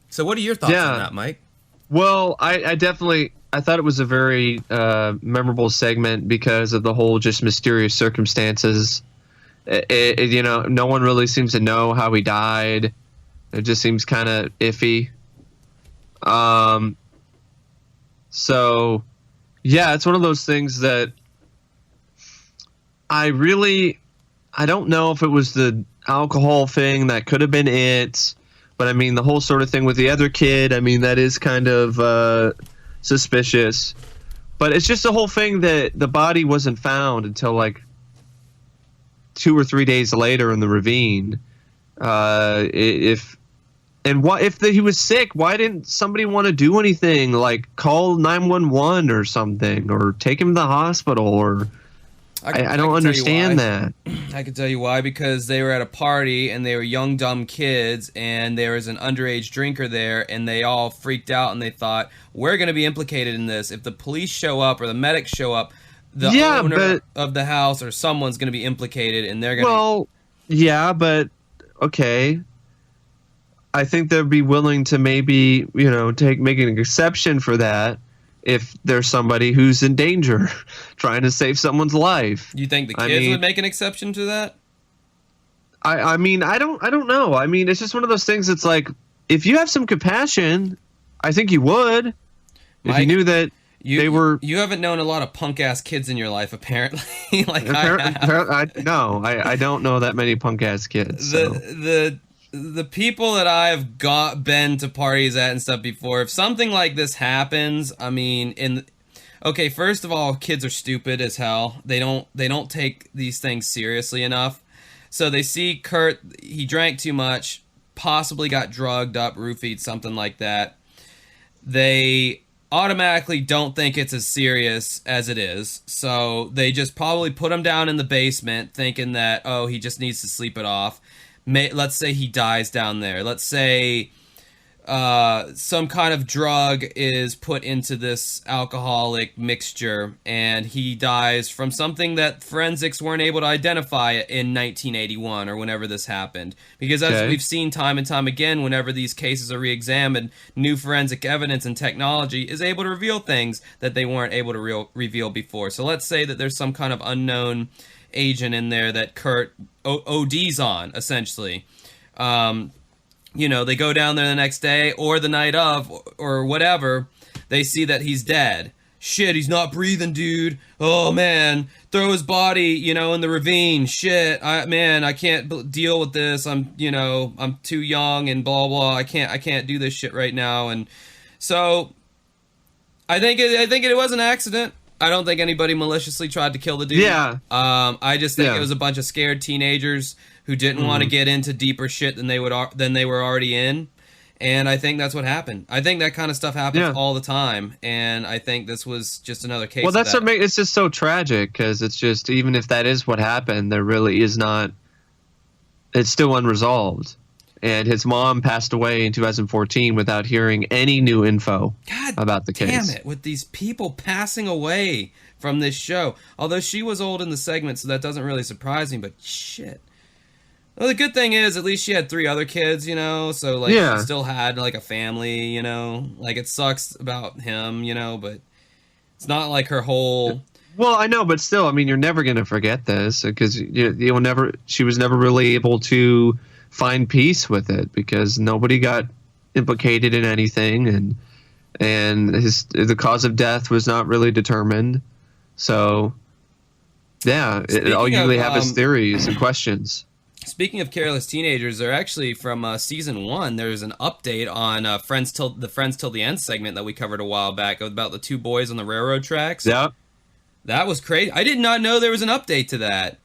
So what are your thoughts on that, Mike? Well, I definitely, I thought it was a very memorable segment because of the whole just mysterious circumstances. You know, no one really seems to know how he died. It just seems kind of iffy. So, yeah, it's one of those things that I don't know if it was the alcohol thing that could have been it. But, I mean, the whole sort of thing with the other kid, I mean, that is kind of suspicious. But it's just the whole thing that the body wasn't found until, like, 2 or 3 days later in the ravine. He was sick, why didn't somebody want to do anything? Like, call 911 or something, or take him to the hospital, or... I don't understand that. I can tell you why, because they were at a party and they were young, dumb kids, and there was an underage drinker there, and they all freaked out and they thought, we're going to be implicated in this. If the police show up or the medics show up, the owner of the house or someone's going to be implicated, and they're going to... Well, yeah, but, okay. I think they'd be willing to maybe, you know, make an exception for that. If there's somebody who's in danger, trying to save someone's life. You think the kids would make an exception to that? I mean, I don't know. I mean, it's just one of those things. It's like, if you have some compassion, I think you would. Mike, if you knew that they were... You haven't known a lot of punk-ass kids in your life, apparently. Like I don't know that many punk-ass kids. The people that I've been to parties at and stuff before, if something like this happens, I mean, okay, first of all, kids are stupid as hell. They don't take these things seriously enough. So they see Kurt, he drank too much, possibly got drugged up, roofied, something like that. They automatically don't think it's as serious as it is. So they just probably put him down in the basement thinking that, oh, he just needs to sleep it off. Let's say he dies down there. Let's say some kind of drug is put into this alcoholic mixture, and he dies from something that forensics weren't able to identify in 1981 or whenever this happened. Because as we've seen time and time again, whenever these cases are re-examined, new forensic evidence and technology is able to reveal things that they weren't able to reveal before. So let's say that there's some kind of unknown agent in there that Kurt ODs on, essentially. They go down there the next day or the night of or whatever. They see that he's dead. Shit, he's not breathing, dude. Oh, man. Throw his body, in the ravine. Shit, I can't deal with this. I'm too young and blah, blah. I can't do this shit right now. And so I think it was an accident. I don't think anybody maliciously tried to kill the dude. Yeah. I just think it was a bunch of scared teenagers who didn't want to get into deeper shit than they were already in, and I think that's what happened. I think that kind of stuff happens all the time, and I think this was just another case. Well, that's what makes it's just so tragic, because it's just, even if that is what happened, there really is not. It's still unresolved, and his mom passed away in 2014 without hearing any new info about the case. Damn it! With these people passing away from this show, although she was old in the segment, so that doesn't really surprise me. But shit. Well, the good thing is, at least she had 3 other kids, so, she still had, a family, it sucks about him, but it's not like her whole... Well, I know, but still, you're never going to forget this, because she was never really able to find peace with it, because nobody got implicated in anything, and the cause of death was not really determined, so, yeah, all you really have is theories and questions. Speaking of careless teenagers, they're actually from season 1. There's an update on the Friends Till the End segment that we covered a while back about the 2 boys on the railroad tracks. Yeah, that was crazy. I did not know there was an update to that.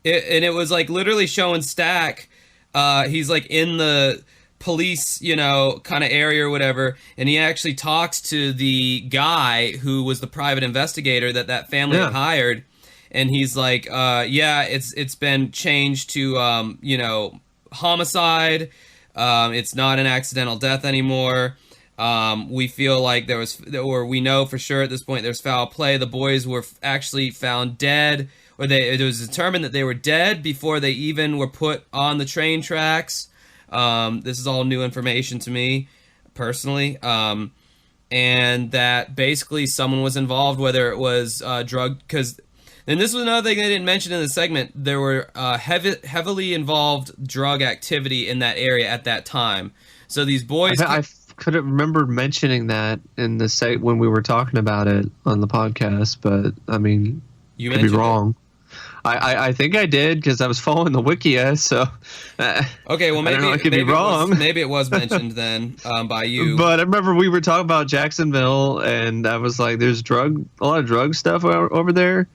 It was literally showing Stack. He's in the police, kind of area or whatever, and he actually talks to the guy who was the private investigator that family had hired. And he's like, it's been changed to, homicide. It's not an accidental death anymore. We feel like we know for sure at this point there's foul play. The boys were actually found dead, or it was determined that they were dead before they even were put on the train tracks. This is all new information to me, personally. And that basically someone was involved, whether it was drug, because... And this was another thing they didn't mention in the segment. There were heavily involved drug activity in that area at that time. So these boys... I couldn't remember mentioning that in the when we were talking about it on the podcast, but, you could be wrong. I think I did, because I was following the Wikia, so... Okay, well, maybe I could be wrong. Maybe it was mentioned then by you. But I remember we were talking about Jacksonville, and I was like, there's a lot of drug stuff over there.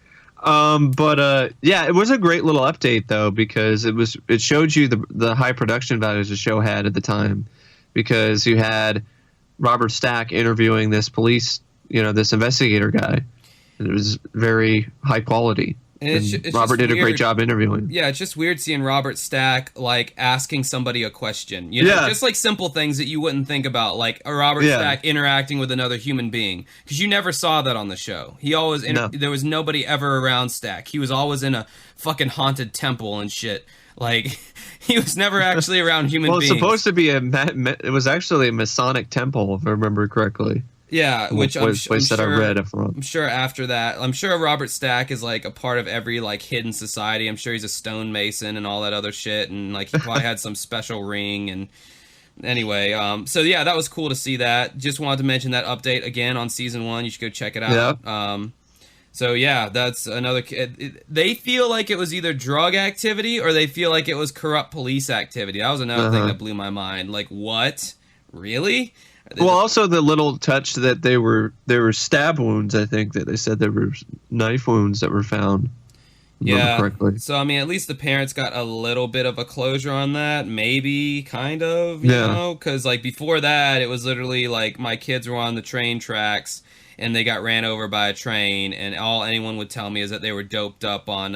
It was a great little update, though, because it showed you the high production values the show had at the time, because you had Robert Stack interviewing this this investigator guy, and it was very high quality. And Robert did a great job interviewing. Yeah, it's just weird seeing Robert Stack asking somebody a question. Just simple things that you wouldn't think about, like a Robert Stack interacting with another human being, because you never saw that on the show. He always there was nobody ever around Stack. He was always in a fucking haunted temple and shit. He was never actually around human beings. Well, it's supposed to be it was actually a Masonic temple, if I remember correctly. Yeah, which I'm sure I read it from. I'm sure after that, I'm sure Robert Stack is a part of every hidden society. I'm sure he's a stonemason and all that other shit, and he probably had some special ring. And anyway, so yeah, that was cool to see that. Just wanted to mention that update again on season 1. You should go check it out. Yeah. So yeah, that's another. They feel like it was either drug activity or they feel like it was corrupt police activity. That was another thing that blew my mind. What? Really? Well, also the little touch that there were stab wounds. I think that they said there were knife wounds that were found. Yeah. Correctly. So at least the parents got a little bit of a closure on that, maybe, kind of. You know, because before that, it was literally my kids were on the train tracks and they got ran over by a train, and all anyone would tell me is that they were doped up on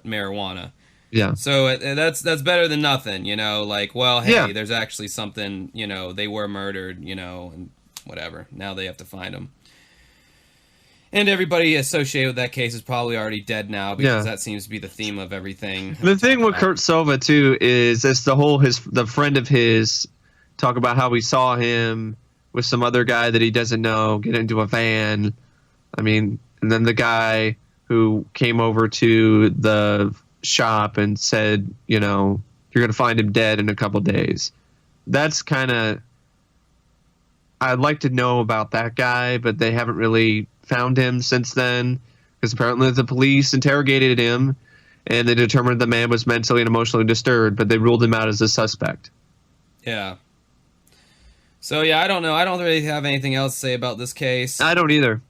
marijuana. Yeah. So that's better than nothing, like, well, hey, Yeah. there's actually something, they were murdered, and whatever. Now they have to find them. And everybody associated with that case is probably already dead now because that seems to be the theme of everything. The thing with Kurt Sova too is it's the friend of his talk about how we saw him with some other guy that he doesn't know get into a van. I mean, and then the guy who came over to the shop and said, you're going to find him dead in a couple days. That's kind of, I'd like to know about that guy, but they haven't really found him since then because apparently the police interrogated him and they determined the man was mentally and emotionally disturbed, but they ruled him out as a suspect. Yeah. So yeah, I don't know. I don't really have anything else to say about this case. I don't either.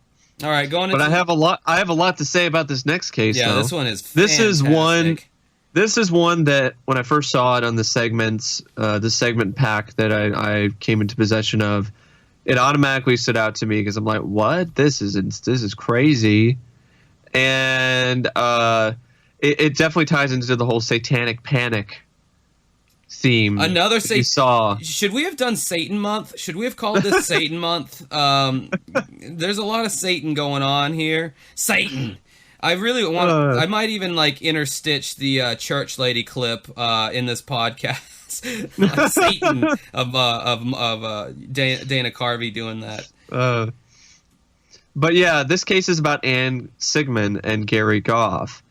All right, going into... But I have a lot to say about this next case. Yeah, though. this one is fantastic. This is one that when I first saw it on the segments, the segment pack that I came into possession of, it automatically stood out to me because I'm like, what? This is crazy, and it definitely ties into the whole satanic panic theme. Another you saw. Should we have done Satan month? Should we have called this Satan month? There's a lot of Satan going on here. Satan. I really want. I might even like interstitch the church lady clip in this podcast. Satan of Dana Carvey doing that. But yeah, this case is about Anne Sigmund and Gary Goff.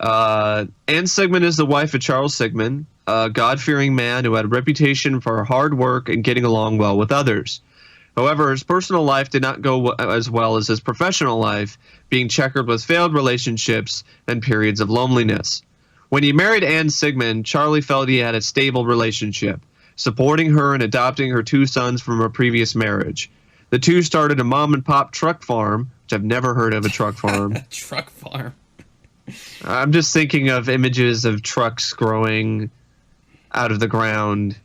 Anne Sigmund is the wife of Charles Sigmund, a God-fearing man who had a reputation for hard work and getting along well with others. However, his personal life did not go as well as his professional life, being checkered with failed relationships and periods of loneliness. When he married Anne Sigmund, Charlie felt he had a stable relationship, supporting her and adopting her 2 sons from a previous marriage. The two started a mom-and-pop truck farm, which I've never heard of a truck farm. Truck farm. I'm just thinking of images of trucks growing out of the ground.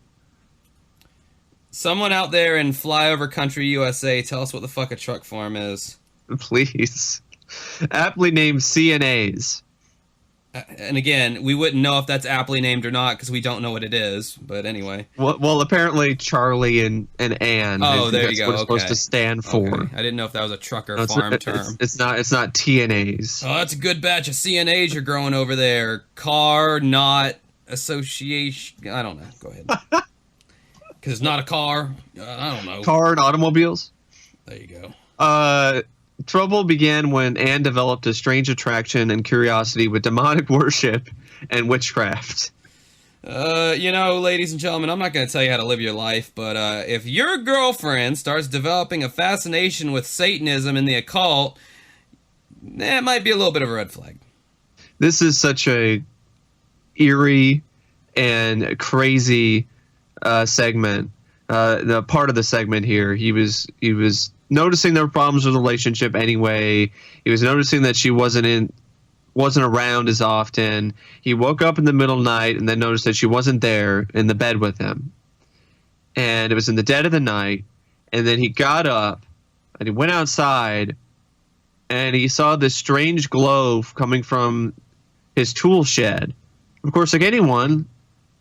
Someone out there in flyover country USA, tell us what the fuck a truck farm is. Please. Aptly named CNAs. And again, we wouldn't know if that's aptly named or not because we don't know what it is. But anyway. Well, apparently Charlie and Anne. Oh, there you go. What it's supposed to stand for. Okay. I didn't know if that was a trucker farm term. It's not TNAs. Oh, that's a good batch of CNAs you're growing over there. Car, not association. I don't know. Go ahead. Because it's not a car. I don't know. Car and automobiles. There you go. Trouble began when Anne developed a strange attraction and curiosity with demonic worship and witchcraft. Ladies and gentlemen, I'm not going to tell you how to live your life, but if your girlfriend starts developing a fascination with Satanism and the occult, that might be a little bit of a red flag. This is such a eerie and crazy segment. The part of the segment here, he was noticing there were problems with the relationship anyway. He was noticing that she wasn't around as often. He woke up in the middle of the night and then noticed that she wasn't there in the bed with him. And it was in the dead of the night. And then he got up and he went outside and he saw this strange glow coming from his tool shed. Of course, like anyone,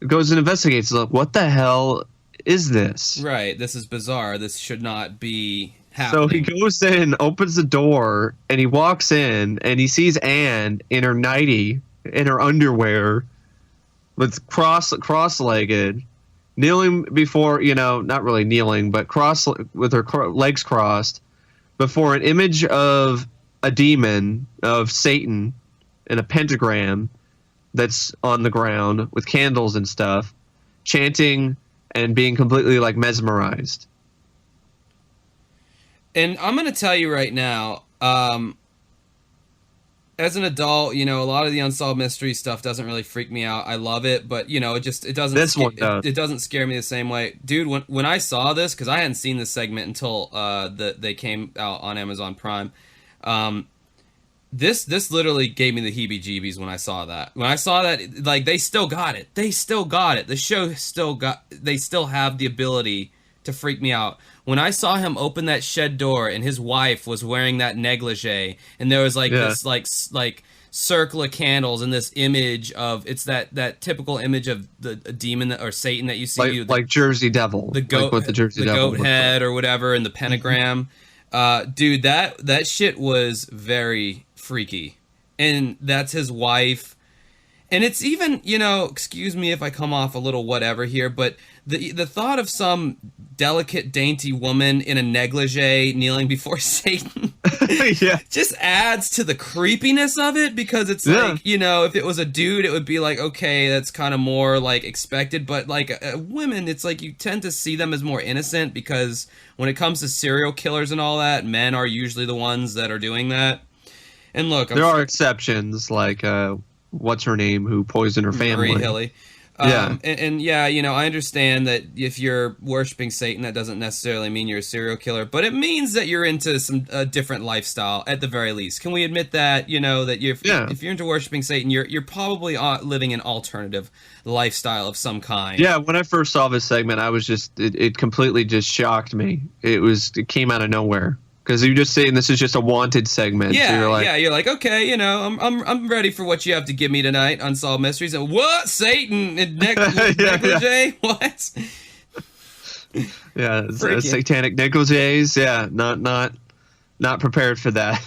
goes and investigates. Like, what the hell is this? Right. This is bizarre. This should not be happening. So he goes in, opens the door, and he walks in, and he sees Anne in her nightie, in her underwear, with cross-legged, kneeling before, not really kneeling, but with her legs crossed, before an image of a demon, of Satan, in a pentagram that's on the ground with candles and stuff, chanting and being completely mesmerized. And I'm going to tell you right now, as an adult, a lot of the Unsolved Mystery stuff doesn't really freak me out. I love it, but it doesn't. It doesn't scare me the same way, dude. When I saw this, because I hadn't seen this segment until they came out on Amazon Prime. This literally gave me the heebie-jeebies when I saw that. When I saw that, they still got it. They still got it. The show they still have the ability to freak me out. When I saw him open that shed door and his wife was wearing that negligee and there was this circle of candles and this image of it's that typical image of a demon or Satan that you see, like Jersey Devil, the goat, like what the Jersey Devil goat head or whatever, and the pentagram. Dude, that shit was very freaky, and that's his wife. And it's even, excuse me if I come off a little whatever here, but the thought of some delicate, dainty woman in a negligee kneeling before Satan just adds to the creepiness of it, because it's like, if it was a dude, it would be like, okay, that's kind of more like expected, but like women, it's like you tend to see them as more innocent, because when it comes to serial killers and all that, men are usually the ones that are doing that. And look, there are exceptions, like what's her name, who poisoned her family. Marie Hilly. And I understand that if you're worshiping Satan, that doesn't necessarily mean you're a serial killer, but it means that you're into some different lifestyle at the very least. Can we admit that, that if you're into worshiping Satan, you're probably living an alternative lifestyle of some kind. Yeah, when I first saw this segment, I was just, it completely just shocked me. It came out of nowhere. Because you're just saying this is just a wanted segment. Yeah, so you're like, okay, I'm ready for what you have to give me tonight, Unsolved Mysteries. And what? Satan and negligee? What? Yeah, satanic negligees. Yeah, not prepared for that.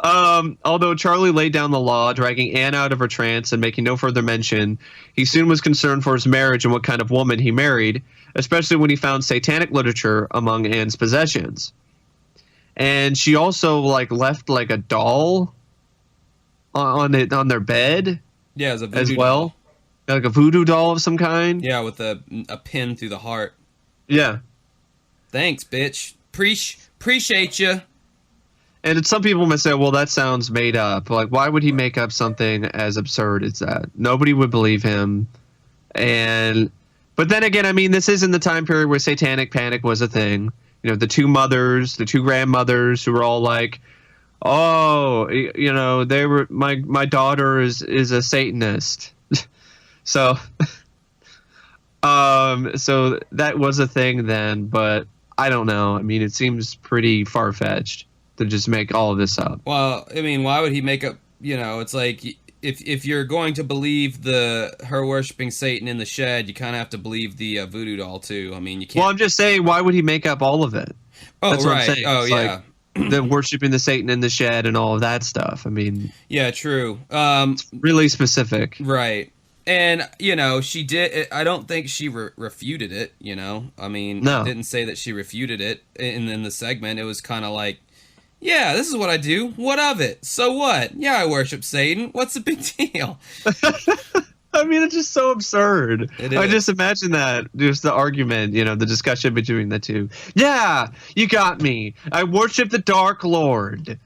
Although Charlie laid down the law, dragging Anne out of her trance and making no further mention, he soon was concerned for his marriage and what kind of woman he married, especially when he found satanic literature among Anne's possessions. And she also left a doll on their bed. Yeah, as well, like a voodoo doll of some kind. Yeah, with a pin through the heart. Yeah. Thanks, bitch. Appreciate you. And some people may say, well, that sounds made up. Like, why would he make up something as absurd as that? Nobody would believe him. But then again, I mean, this is in the time period where satanic panic was a thing. The two grandmothers who were all like, oh, they were, my daughter is a Satanist. So that was a thing then, but I don't know. I mean, it seems pretty far-fetched to just make all of this up. Well, I mean, why would he make up, it's like, if you're going to believe her worshiping Satan in the shed, you kind of have to believe the voodoo doll too. I mean, you can't. Well, I'm just saying, why would he make up all of it? Oh, that's right. What I'm saying. Oh, it's yeah. Like the worshiping the Satan in the shed and all of that stuff. I mean, yeah, true. It's really specific, right? And she did. I don't think she refuted it. I mean, no. Didn't say that she refuted it in the segment. It was kind of like, yeah, this is what I do. What of it? So what? Yeah, I worship Satan. What's the big deal? I mean, it's just so absurd. I just imagine that. Just the argument, the discussion between the two. Yeah, you got me. I worship the Dark Lord.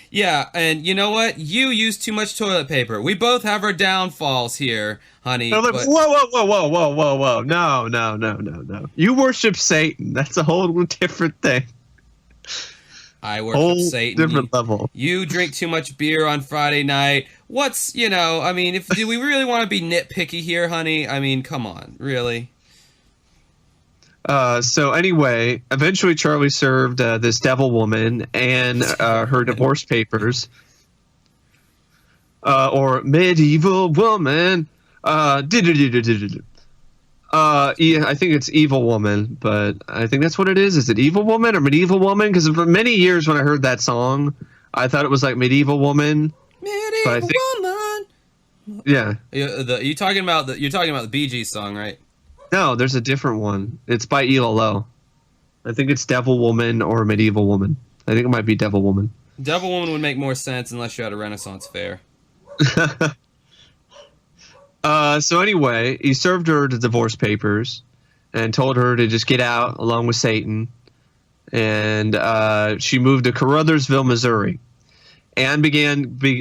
Yeah, and you know what? You use too much toilet paper. We both have our downfalls here, honey. Like, whoa. No. You worship Satan. That's a whole different thing. I worship Satan. Different level. You drink too much beer on Friday night. I mean, do we really want to be nitpicky here, honey? I mean, come on, really? So anyway, eventually Charlie served this devil woman and her divorce papers. Or medieval woman. I think it's Evil Woman, but I think that's what it is. Is it Evil Woman or Medieval Woman? Because for many years when I heard that song, I thought it was like Medieval Woman. Medieval Woman. Yeah. You're talking about the Bee Gees song, right? No, there's a different one. It's by ELO. I think it's Devil Woman or Medieval Woman. I think it might be Devil Woman. Devil Woman would make more sense unless you had a Renaissance fair. So anyway, he served her the divorce papers and told her to just get out along with Satan. And she moved to Caruthersville, Missouri. And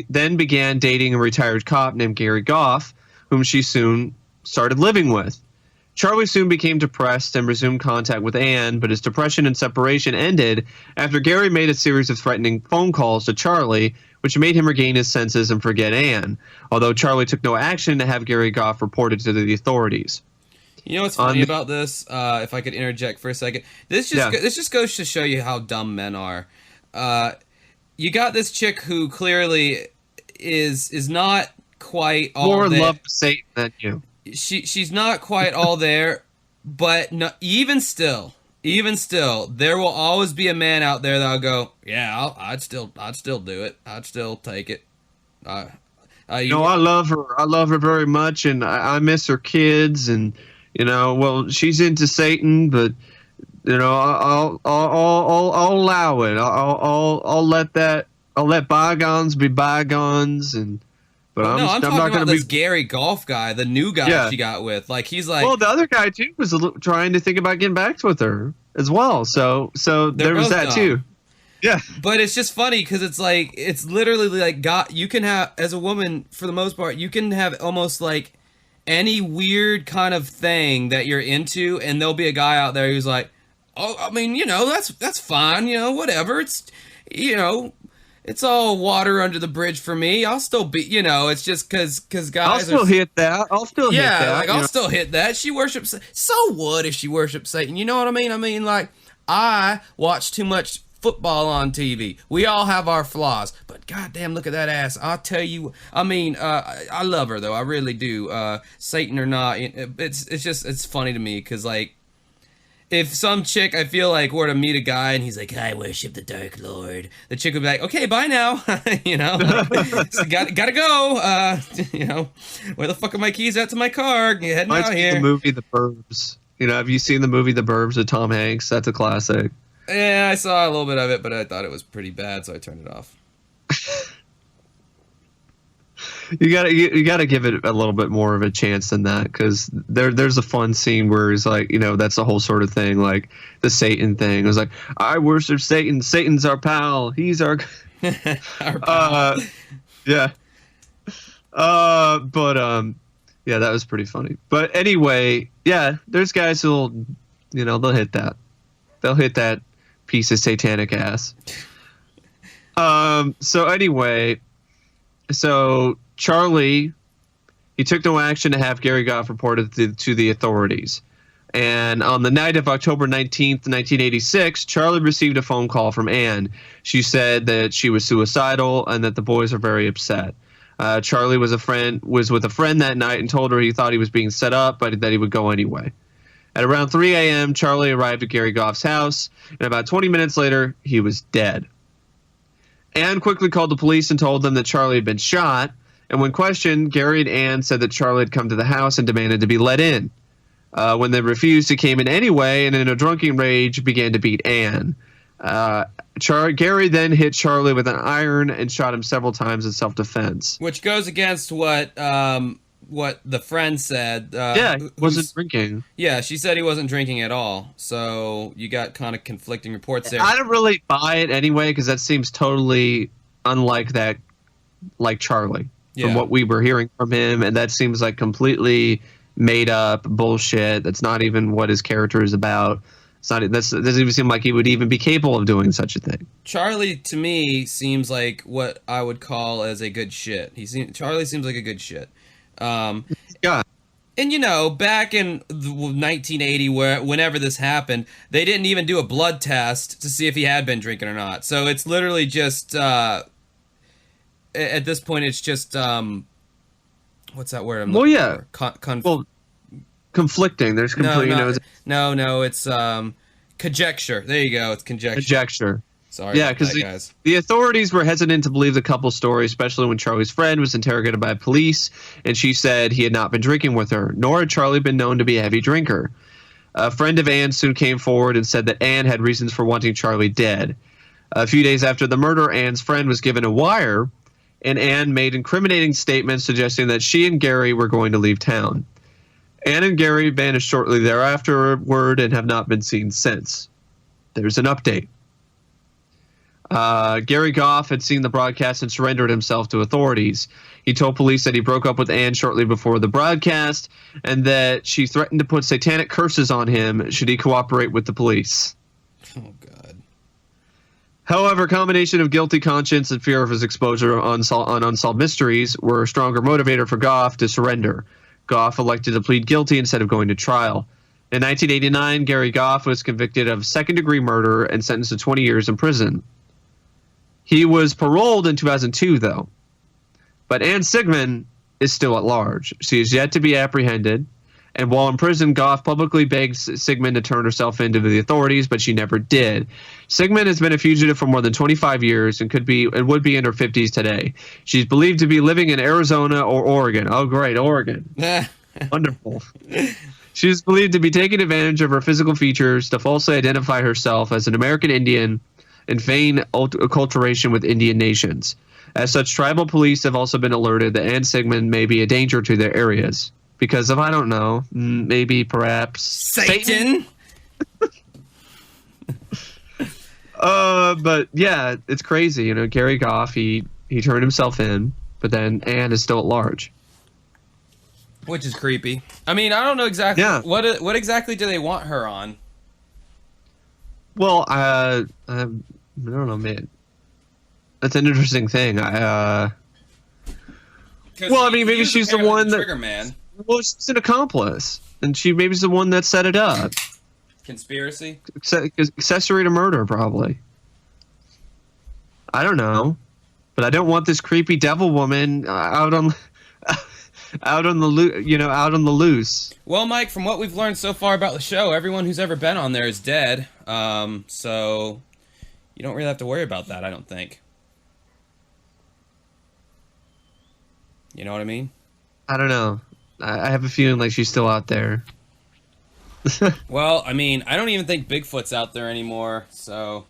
then began dating a retired cop named Gary Goff, whom she soon started living with. Charlie soon became depressed and resumed contact with Anne, but his depression and separation ended after Gary made a series of threatening phone calls to Charlie, which made him regain his senses and forget Anne, although Charlie took no action to have Gary Goff reported to the authorities. You know what's funny about this? If I could interject for a second. This just goes to show you how dumb men are. you got this chick who clearly is not quite all More in there. love with Satan than you. She's not quite all there, but no, even still, there will always be a man out there that'll go, yeah, I'd still do it. I'd still take it. I love her. I love her very much, and I miss her kids. And well, she's into Satan, but I'll allow it. I'll let bygones be bygones. But I'm not talking going about to this be. Gary Goff guy, the new guy she got with. Like, he's like, Well, the other guy too was trying to think about getting back with her as well. So there was that too. Yeah. But it's just funny because it's like, it's literally like, God, you can have, as a woman, for the most part, you can have almost like any weird kind of thing that you're into, and there'll be a guy out there who's like, oh, I mean, that's fine, whatever. It's, it's all water under the bridge for me. I'll still be, it's just because guys I'll still hit that. I'll still hit that. Like, I'll still hit that. She worships, so what if she worships Satan? You know what I mean? I mean, like, I watch too much football on TV. We all have our flaws, but goddamn, look at that ass. I'll tell you, I mean, I love her though. I really do. Satan or not, it's funny to me because, like, if some chick, I feel like, were to meet a guy and he's like, I worship the Dark Lord, the chick would be like, okay, bye now. So gotta go. Where the fuck are my keys at to my car? You heading out here. The movie The Burbs. Have you seen the movie The Burbs with Tom Hanks? That's a classic. Yeah, I saw a little bit of it, but I thought it was pretty bad, so I turned it off. You gotta give it a little bit more of a chance than that, because there's a fun scene where he's like, that's the whole sort of thing, like the Satan thing. It was like, I worship Satan. Satan's our pal. He's our Our pal. Yeah. Yeah, that was pretty funny. But anyway, yeah, there's guys who'll, they'll hit that. They'll hit that piece of satanic ass. So anyway, Charlie, he took no action to have Gary Goff reported to the authorities. And on the night of October 19th, 1986, Charlie received a phone call from Anne. She said that she was suicidal and that the boys are very upset. Charlie was with a friend that night and told her he thought he was being set up, but that he would go anyway. At around 3 a.m., Charlie arrived at Gary Goff's house, and about 20 minutes later, he was dead. Anne quickly called the police and told them that Charlie had been shot, and when questioned, Gary and Anne said that Charlie had come to the house and demanded to be let in. When they refused, he came in anyway, and in a drunken rage began to beat Anne. Gary then hit Charlie with an iron and shot him several times in self-defense. Which goes against what the friend said. He wasn't drinking. Yeah, she said he wasn't drinking at all. So you got kind of conflicting reports there. I don't really buy it anyway, because that seems totally unlike that, like Charlie, from what we were hearing from him, and that seems like completely made up bullshit. That's not even what his character is about. That doesn't even seem like he would even be capable of doing such a thing. Charlie, to me, seems like what I would call as a good shit. Charlie seems like a good shit. Yeah. And back in 1980, whenever this happened, they didn't even do a blood test to see if he had been drinking or not. So it's literally just at this point, it's just what's that word? I'm looking for? Conflicting. There's no, it's conjecture. There you go. It's conjecture. Conjecture. Sorry. Yeah, because the authorities were hesitant to believe the couple's story, especially when Charlie's friend was interrogated by police, and she said he had not been drinking with her, nor had Charlie been known to be a heavy drinker. A friend of Anne soon came forward and said that Anne had reasons for wanting Charlie dead. A few days after the murder, Anne's friend was given a wire, and Anne made incriminating statements suggesting that she and Gary were going to leave town. Anne and Gary vanished shortly thereafterward and have not been seen since. There's an update. Gary Goff had seen the broadcast and surrendered himself to authorities. He told police that he broke up with Anne shortly before the broadcast and that she threatened to put satanic curses on him should he cooperate with the police. Oh, God. However, a combination of guilty conscience and fear of his exposure on Unsolved Mysteries were a stronger motivator for Goff to surrender. Goff elected to plead guilty instead of going to trial. In 1989, Gary Goff was convicted of second-degree murder and sentenced to 20 years in prison. He was paroled in 2002, though. But Anne Sigmund is still at large. She is yet to be apprehended. And while in prison, Goff publicly begged Sigmund to turn herself in to the authorities, but she never did. Sigmund has been a fugitive for more than 25 years and would be in her 50s today. She's believed to be living in Arizona or Oregon. Oh, great, Oregon. Wonderful. She is believed to be taking advantage of her physical features to falsely identify herself as an American Indian and feign acculturation with Indian nations. As such, tribal police have also been alerted that Anne Sigmund may be a danger to their areas. Because of, I don't know, maybe perhaps Satan? But yeah, it's crazy. You know, Gary Goff, he turned himself in, but then Anne is still at large. Which is creepy. I mean, I don't know exactly. Yeah. What exactly do they want her on? Well, I don't know, man. That's an interesting thing. Well, I mean, maybe she's the one that... Trigger man. Well, she's an accomplice, and she maybe's the one that set it up. Conspiracy? Accessory to murder, probably. I don't know, but I don't want this creepy devil woman out on the loose. Well, Mike, from what we've learned so far about the show, everyone who's ever been on there is dead. So you don't really have to worry about that, I don't think. You know what I mean? I don't know. I have a feeling like she's still out there. Well, I mean, I don't even think Bigfoot's out there anymore. So,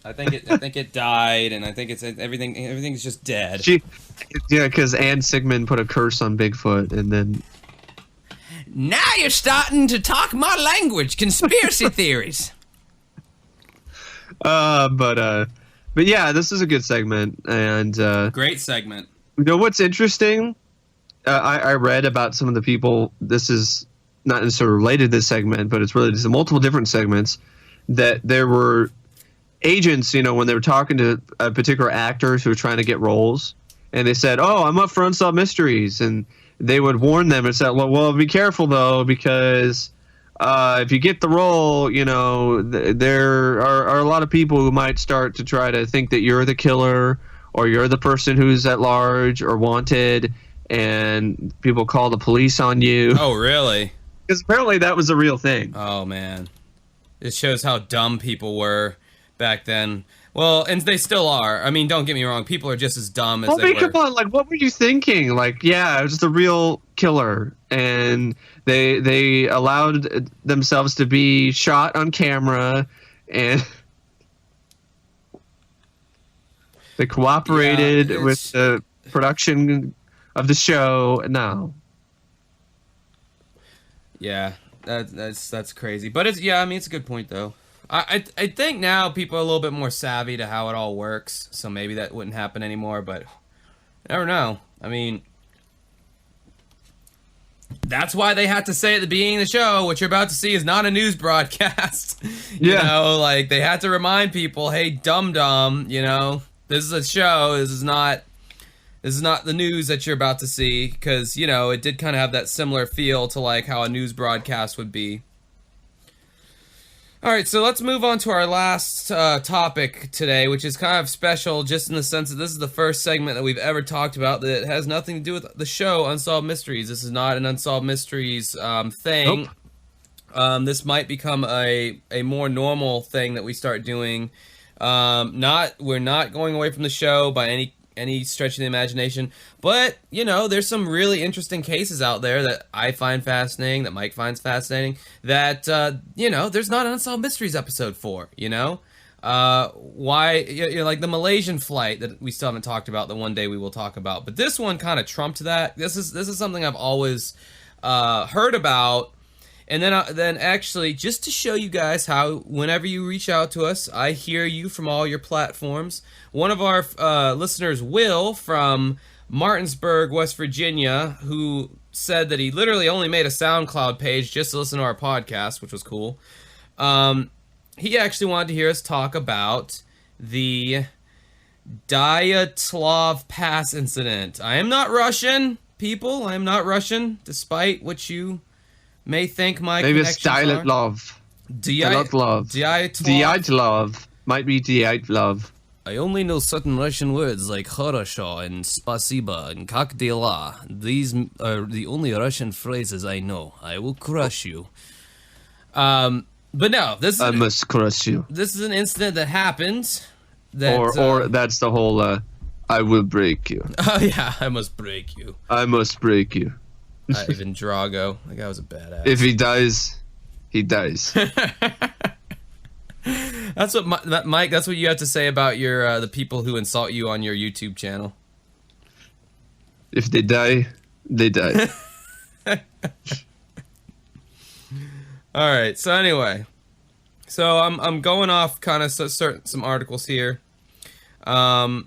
I think it died, and I think everything's just dead. Because Anne Sigmund put a curse on Bigfoot, and then. Now you're starting to talk my language. Conspiracy theories. But yeah, this is a good segment, and great segment. You know what's interesting? I read about some of the people. This is not necessarily related to this segment, but it's related to multiple different segments. That there were agents, you know, when they were talking to particular actors who were trying to get roles, and they said, "Oh, I'm up for Unsolved Mysteries," and they would warn them and say, "Well, be careful though, because if you get the role, you know, there are a lot of people who might start to try to think that you're the killer or you're the person who's at large or wanted." And people call the police on you. Oh, really? Because apparently that was a real thing. Oh, man. It shows how dumb people were back then. Well, and they still are. I mean, don't get me wrong. People are just as dumb as they were. Come on. Like, what were you thinking? Like, yeah, it was just a real killer. And they allowed themselves to be shot on camera. And they cooperated with the production of the show. No. Yeah, that's crazy. But it's I mean, it's a good point though. I think now people are a little bit more savvy to how it all works, so maybe that wouldn't happen anymore. But I never know. I mean, that's why they had to say at the beginning of the show, what you're about to see is not a news broadcast. You know, like they had to remind people, hey, dum-dum, you know, this is a show. This is not the news that you're about to see, because, you know, it did kind of have that similar feel to like how a news broadcast would be. All right, so let's move on to our last topic today, which is kind of special just in the sense that this is the first segment that we've ever talked about that has nothing to do with the show Unsolved Mysteries. This is not an Unsolved Mysteries thing. Nope. This might become a more normal thing that we start doing. We're not going away from the show by any stretch of the imagination, but you know, there's some really interesting cases out there that I find fascinating, that Mike finds fascinating, that you know, there's not an Unsolved Mysteries episode for, you know. Why, you know, like the Malaysian flight that we still haven't talked about, that one day we will talk about, but this one kind of trumped that. This is something I've always heard about. And then actually, just to show you guys how whenever you reach out to us, I hear you from all your platforms. One of our listeners, Will, from Martinsburg, West Virginia, who said that he literally only made a SoundCloud page just to listen to our podcast, which was cool. He actually wanted to hear us talk about the Dyatlov Pass incident. I am not Russian, people. I am not Russian, despite what you may think my maybe it's connections Dyatlov. Dyatlov. Might be Dyatlov. I only know certain Russian words like хорошо and spasiba and как дела. These are the only Russian phrases I know. I will crush you. But no, I must crush you. This is an incident that happened. That, or that's the whole, I will break you. Oh yeah, I must break you. I must break you. Ivan Drago. That guy was a badass. If he dies, he dies. That's what Mike. That's what you have to say about your the people who insult you on your YouTube channel. If they die, they die. All right. So anyway, so I'm going off kind of some articles here. Give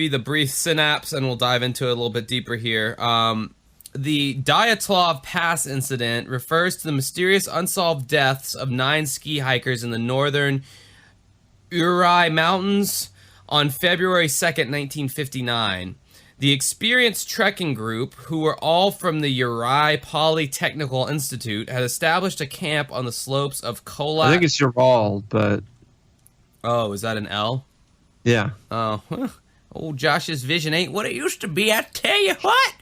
you the brief synapse, and we'll dive into it a little bit deeper here. The Dyatlov Pass incident refers to the mysterious unsolved deaths of 9 ski hikers in the northern Ural Mountains on February 2nd, 1959. The experienced trekking group, who were all from the Ural Polytechnical Institute, had established a camp on the slopes of Kolat. I think it's Ural, but... Oh, is that an L? Yeah. Oh, old Josh's vision ain't what it used to be, I tell you what!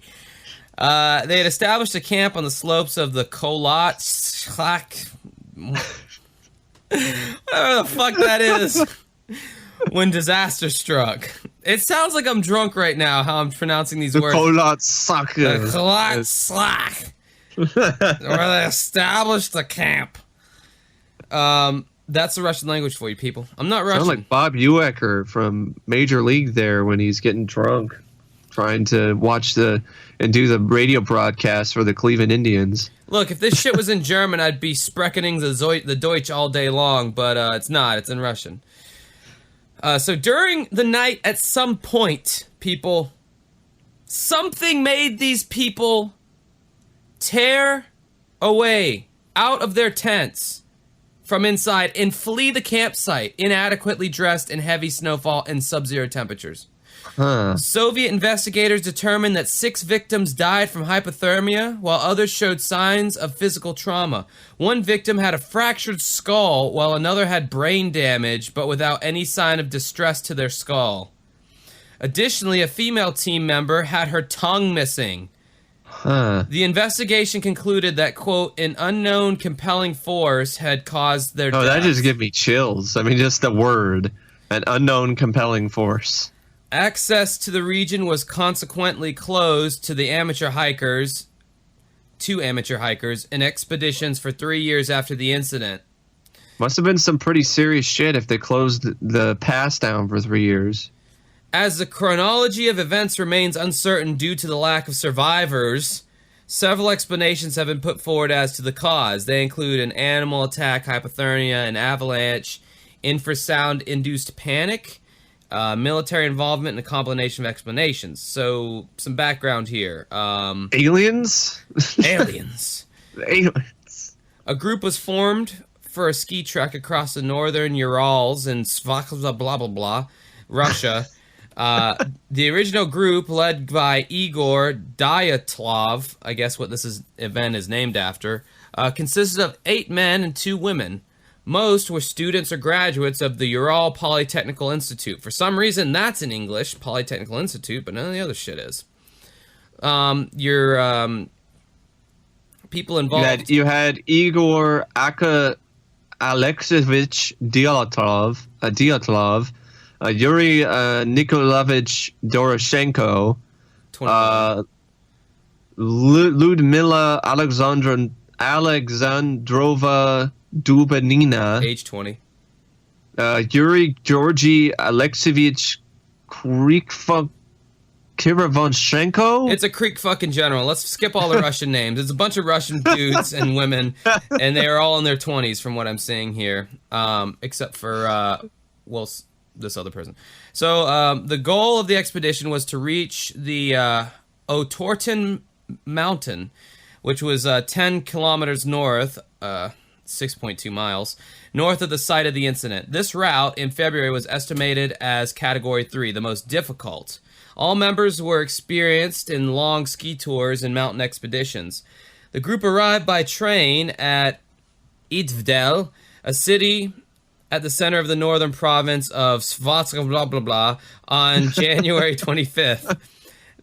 They had established a camp on the slopes of the Kolat... whatever the fuck that is, when disaster struck. It sounds like I'm drunk right now, how I'm pronouncing these words. Kolat Saka. The Kolat Slak. Where they established the camp. That's the Russian language for you people. I'm not Russian. Sound like Bob Uecker from Major League there when he's getting drunk, trying to watch and do the radio broadcast for the Cleveland Indians. Look, if this shit was in German, I'd be sprechening the Deutsch all day long, but it's not. It's in Russian. So during the night, at some point, people, something made these people tear away out of their tents from inside and flee the campsite, inadequately dressed in heavy snowfall and sub-zero temperatures. Soviet investigators determined that 6 victims died from hypothermia, while others showed signs of physical trauma. One victim had a fractured skull, while another had brain damage, but without any sign of distress to their skull. Additionally, a female team member had her tongue missing. The investigation concluded that, quote, an unknown compelling force had caused their deaths. That just gives me chills. I mean, just the word, an unknown compelling force. Access to the region was consequently closed to amateur hikers in expeditions for 3 years after the incident. Must have been some pretty serious shit if they closed the pass down for 3 years. As the chronology of events remains uncertain due to the lack of survivors, several explanations have been put forward as to the cause. They include an animal attack, hypothermia, an avalanche, infrasound-induced panic, military involvement, and a combination of explanations. So, some background here. Aliens? Aliens. Aliens. A group was formed for a ski trek across the northern Urals in blah blah blah, Russia. The original group, led by Igor Dyatlov, I guess what this event is named after, consisted of 8 men and 2 women. Most were students or graduates of the Ural Polytechnical Institute. For some reason, that's in English, Polytechnical Institute, but none of the other shit is. People involved... You had Igor Alexeyevich Dyatlov, Yuri Nikolaevich Doroshenko, Ludmila Alexandrova Dubanina, age 20. Yuri Georgy Alexeyevich Kirivonshenko. It's a Creek fucking general. Let's skip all the Russian names. It's a bunch of Russian dudes and women, and they are all in their 20s from what I'm seeing here, except for this other person. So the goal of the expedition was to reach the Otorten Mountain, which was 10 kilometers north, 6.2 miles, north of the site of the incident. This route in February was estimated as Category 3, the most difficult. All members were experienced in long ski tours and mountain expeditions. The group arrived by train at Idvdel, a city at the center of the northern province of Svatska blah blah blah on January 25th.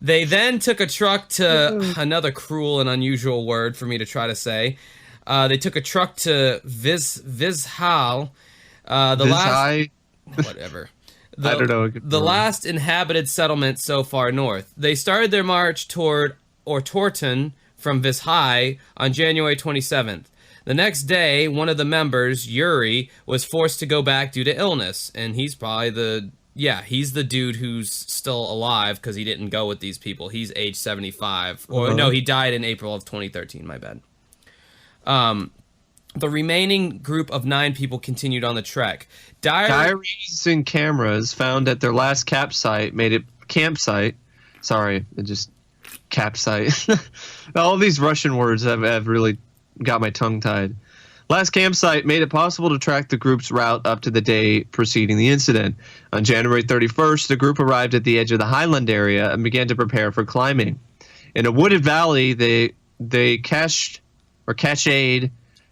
They then took a truck to another cruel and unusual word for me to try to say. They took a truck to Vizhal, whatever. I don't know. The last inhabited settlement so far north. They started their march toward Ortorton from Vizhai on January 27th. The next day, one of the members, Yuri, was forced to go back due to illness, and he's probably he's the dude who's still alive because he didn't go with these people. He's age 75. Or no, he died in April of 2013, my bad. The remaining group of 9 people continued on the trek. Diaries and cameras found at their last campsite. Sorry, it just campsite. All these Russian words have really got my tongue tied. Last campsite made it possible to track the group's route up to the day preceding the incident. On January 31st, the group arrived at the edge of the highland area and began to prepare for climbing. In a wooded valley, they cached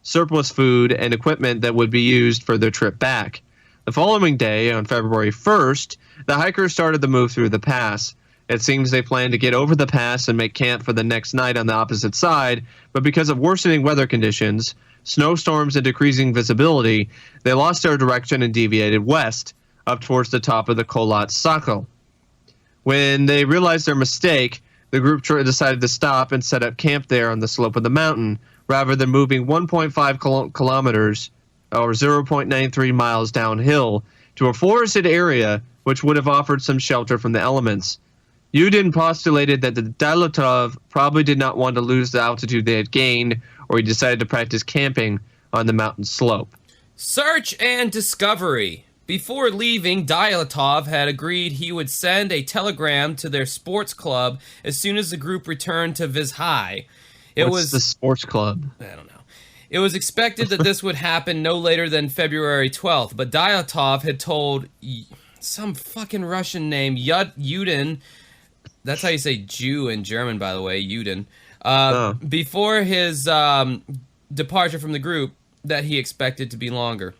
surplus food and equipment that would be used for their trip back. The following day, on February 1st, the hikers started the move through the pass. It seems they planned to get over the pass and make camp for the next night on the opposite side, but because of worsening weather conditions, snowstorms, and decreasing visibility, they lost their direction and deviated west, up towards the top of the Kholat Sakal. When they realized their mistake, the group decided to stop and set up camp there on the slope of the mountain, rather than moving 1.5 kilometers, or 0.93 miles downhill, to a forested area which would have offered some shelter from the elements. Yudin postulated that the Dyaltov probably did not want to lose the altitude they had gained, or he decided to practice camping on the mountain slope. Search and discovery. Before leaving, Dyaltov had agreed he would send a telegram to their sports club as soon as the group returned to Vizhai. What's the sports club? I don't know. It was expected that this would happen no later than February 12th, but Dyaltov had told some fucking Russian name, Yudin. That's how you say Jew in German, by the way, Yudin. Before his departure from the group, that he expected to be longer.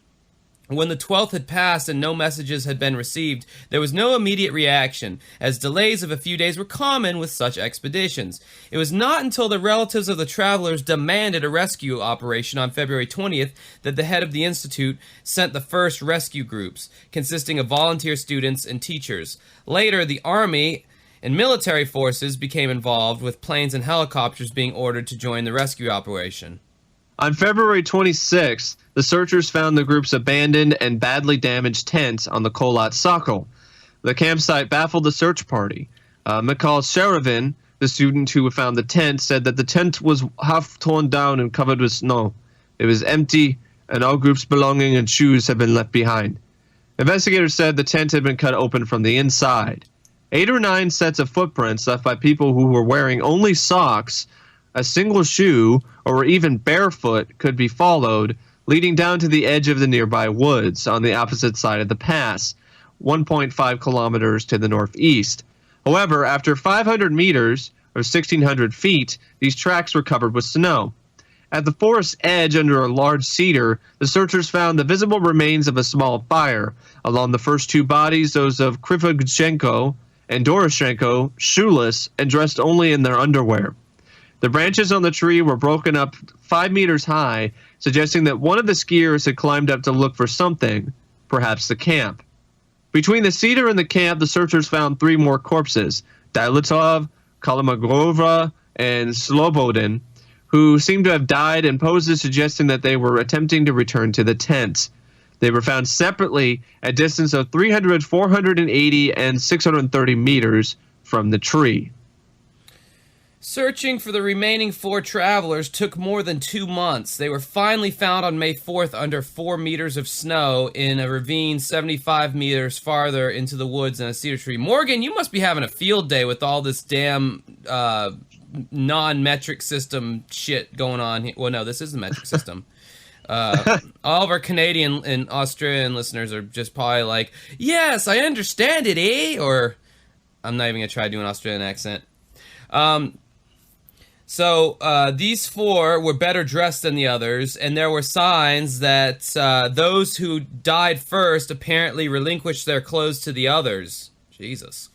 When the 12th had passed and no messages had been received, there was no immediate reaction, as delays of a few days were common with such expeditions. It was not until the relatives of the travelers demanded a rescue operation on February 20th that the head of the institute sent the first rescue groups, consisting of volunteer students and teachers. Later, the army and military forces became involved, with planes and helicopters being ordered to join the rescue operation. On February 26th, the searchers found the group's abandoned and badly damaged tents on the Kholat Sakal. The campsite baffled the search party. Mikhail Sherovin, the student who found the tent, said that the tent was half torn down and covered with snow. It was empty, and all group's belongings and shoes had been left behind. Investigators said the tent had been cut open from the inside. 8 or 9 sets of footprints left by people who were wearing only socks, a single shoe, or were even barefoot could be followed, leading down to the edge of the nearby woods on the opposite side of the pass, 1.5 kilometers to the northeast. However, after 500 meters, or 1,600 feet, these tracks were covered with snow. At the forest edge under a large cedar, the searchers found the visible remains of a small fire. Along the first 2 bodies, those of Krivogchenko and Doroshenko, shoeless and dressed only in their underwear. The branches on the tree were broken up 5 meters high, suggesting that one of the skiers had climbed up to look for something, perhaps the camp. Between the cedar and the camp, the searchers found 3 more corpses, Dyaltov, Kalamagorova, and Slobodin, who seemed to have died in poses suggesting that they were attempting to return to the tents. They were found separately at distance of 300, 480, and 630 meters from the tree. Searching for the remaining 4 travelers took more than 2 months. They were finally found on May 4th under 4 meters of snow in a ravine 75 meters farther into the woods in a cedar tree. Morgan, you must be having a field day with all this damn non-metric system shit going on here. Well, no, this is the metric system. All of our Canadian and Australian listeners are just probably like, yes, I understand it, eh? Or I'm not even going to try to do an Australian accent. So these 4 were better dressed than the others, and there were signs that those who died first apparently relinquished their clothes to the others. Jesus.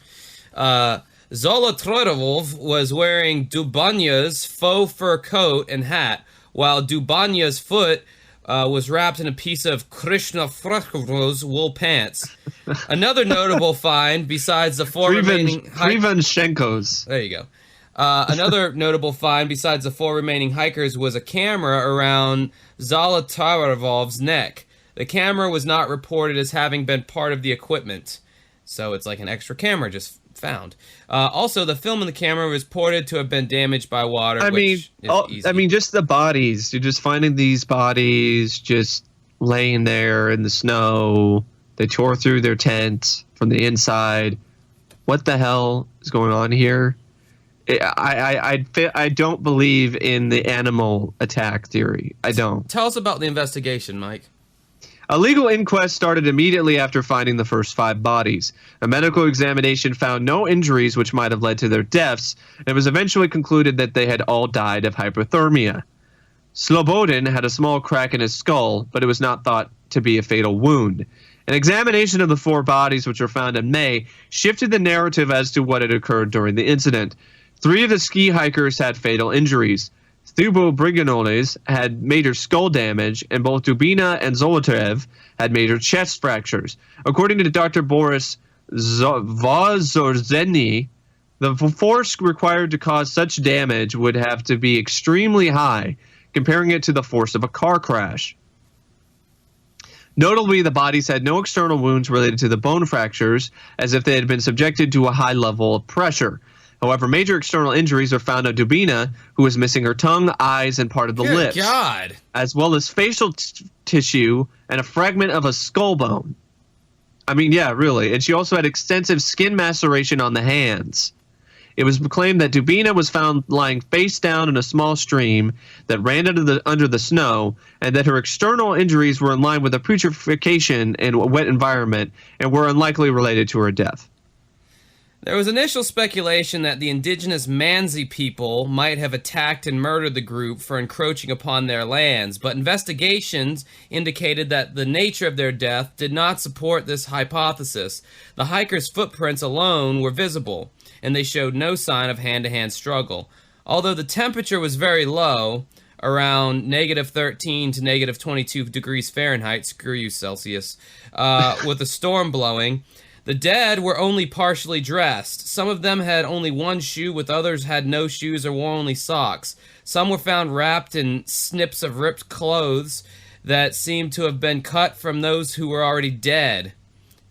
Zolotaryov was wearing Dubanya's faux fur coat and hat, while Dubanya's foot was wrapped in a piece of Krishna Frachkov's wool pants. Another notable find, besides the 4 remaining... Krivanchenko's. There you go. Another notable find, besides the 4 remaining hikers, was a camera around Zolotaryov's neck. The camera was not reported as having been part of the equipment. So it's like an extra camera just found. Also, the film in the camera was reported to have been damaged by water. I mean, just the bodies. You're just finding these bodies just laying there in the snow. They tore through their tent from the inside. What the hell is going on here? I don't believe in the animal attack theory. I don't. Tell us about the investigation, Mike. A legal inquest started immediately after finding the first 5 bodies. A medical examination found no injuries which might have led to their deaths, and it was eventually concluded that they had all died of hypothermia. Slobodin had a small crack in his skull, but it was not thought to be a fatal wound. An examination of the 4 bodies which were found in May shifted the narrative as to what had occurred during the incident. 3 of the ski hikers had fatal injuries. Thubo Briganoles had major skull damage, and both Dubina and Zolotarev had major chest fractures. According to Dr. Boris Vozorzeny, the force required to cause such damage would have to be extremely high, comparing it to the force of a car crash. Notably, the bodies had no external wounds related to the bone fractures, as if they had been subjected to a high level of pressure. However, major external injuries are found on Dubina, who was missing her tongue, eyes, and part of the lips. God. As well as facial tissue and a fragment of a skull bone. I mean, yeah, really. And she also had extensive skin maceration on the hands. It was claimed that Dubina was found lying face down in a small stream that ran under the snow, and that her external injuries were in line with a putrefaction in a wet environment and were unlikely related to her death. There was initial speculation that the indigenous Mansi people might have attacked and murdered the group for encroaching upon their lands, but investigations indicated that the nature of their death did not support this hypothesis. The hikers' footprints alone were visible, and they showed no sign of hand-to-hand struggle. Although the temperature was very low, around -13 to -22 degrees Fahrenheit, screw you Celsius, with a storm blowing, the dead were only partially dressed. Some of them had only one shoe, with others had no shoes or wore only socks. Some were found wrapped in snips of ripped clothes that seemed to have been cut from those who were already dead.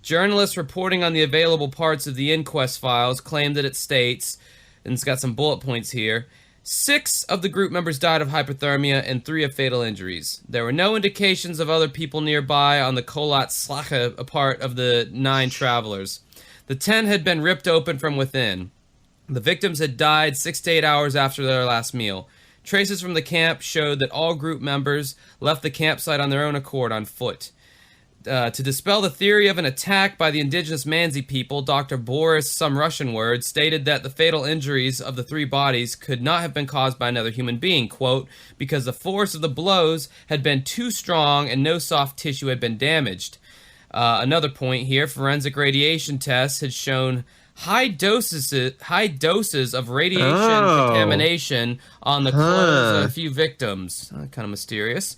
Journalists reporting on the available parts of the inquest files claim that it states, and it's got some bullet points here, 6 of the group members died of hypothermia and 3 of fatal injuries. There were no indications of other people nearby on the Kolat Slacha, a part of the 9 travelers. The tent had been ripped open from within. The victims had died 6 to 8 hours after their last meal. Traces from the camp showed that all group members left the campsite on their own accord on foot. To dispel the theory of an attack by the indigenous Mansi people, Dr. Boris, some Russian word, stated that the fatal injuries of the 3 bodies could not have been caused by another human being, quote, because the force of the blows had been too strong and no soft tissue had been damaged. Another point here, forensic radiation tests had shown high doses of radiation contamination on the clothes of a few victims. Kind of mysterious.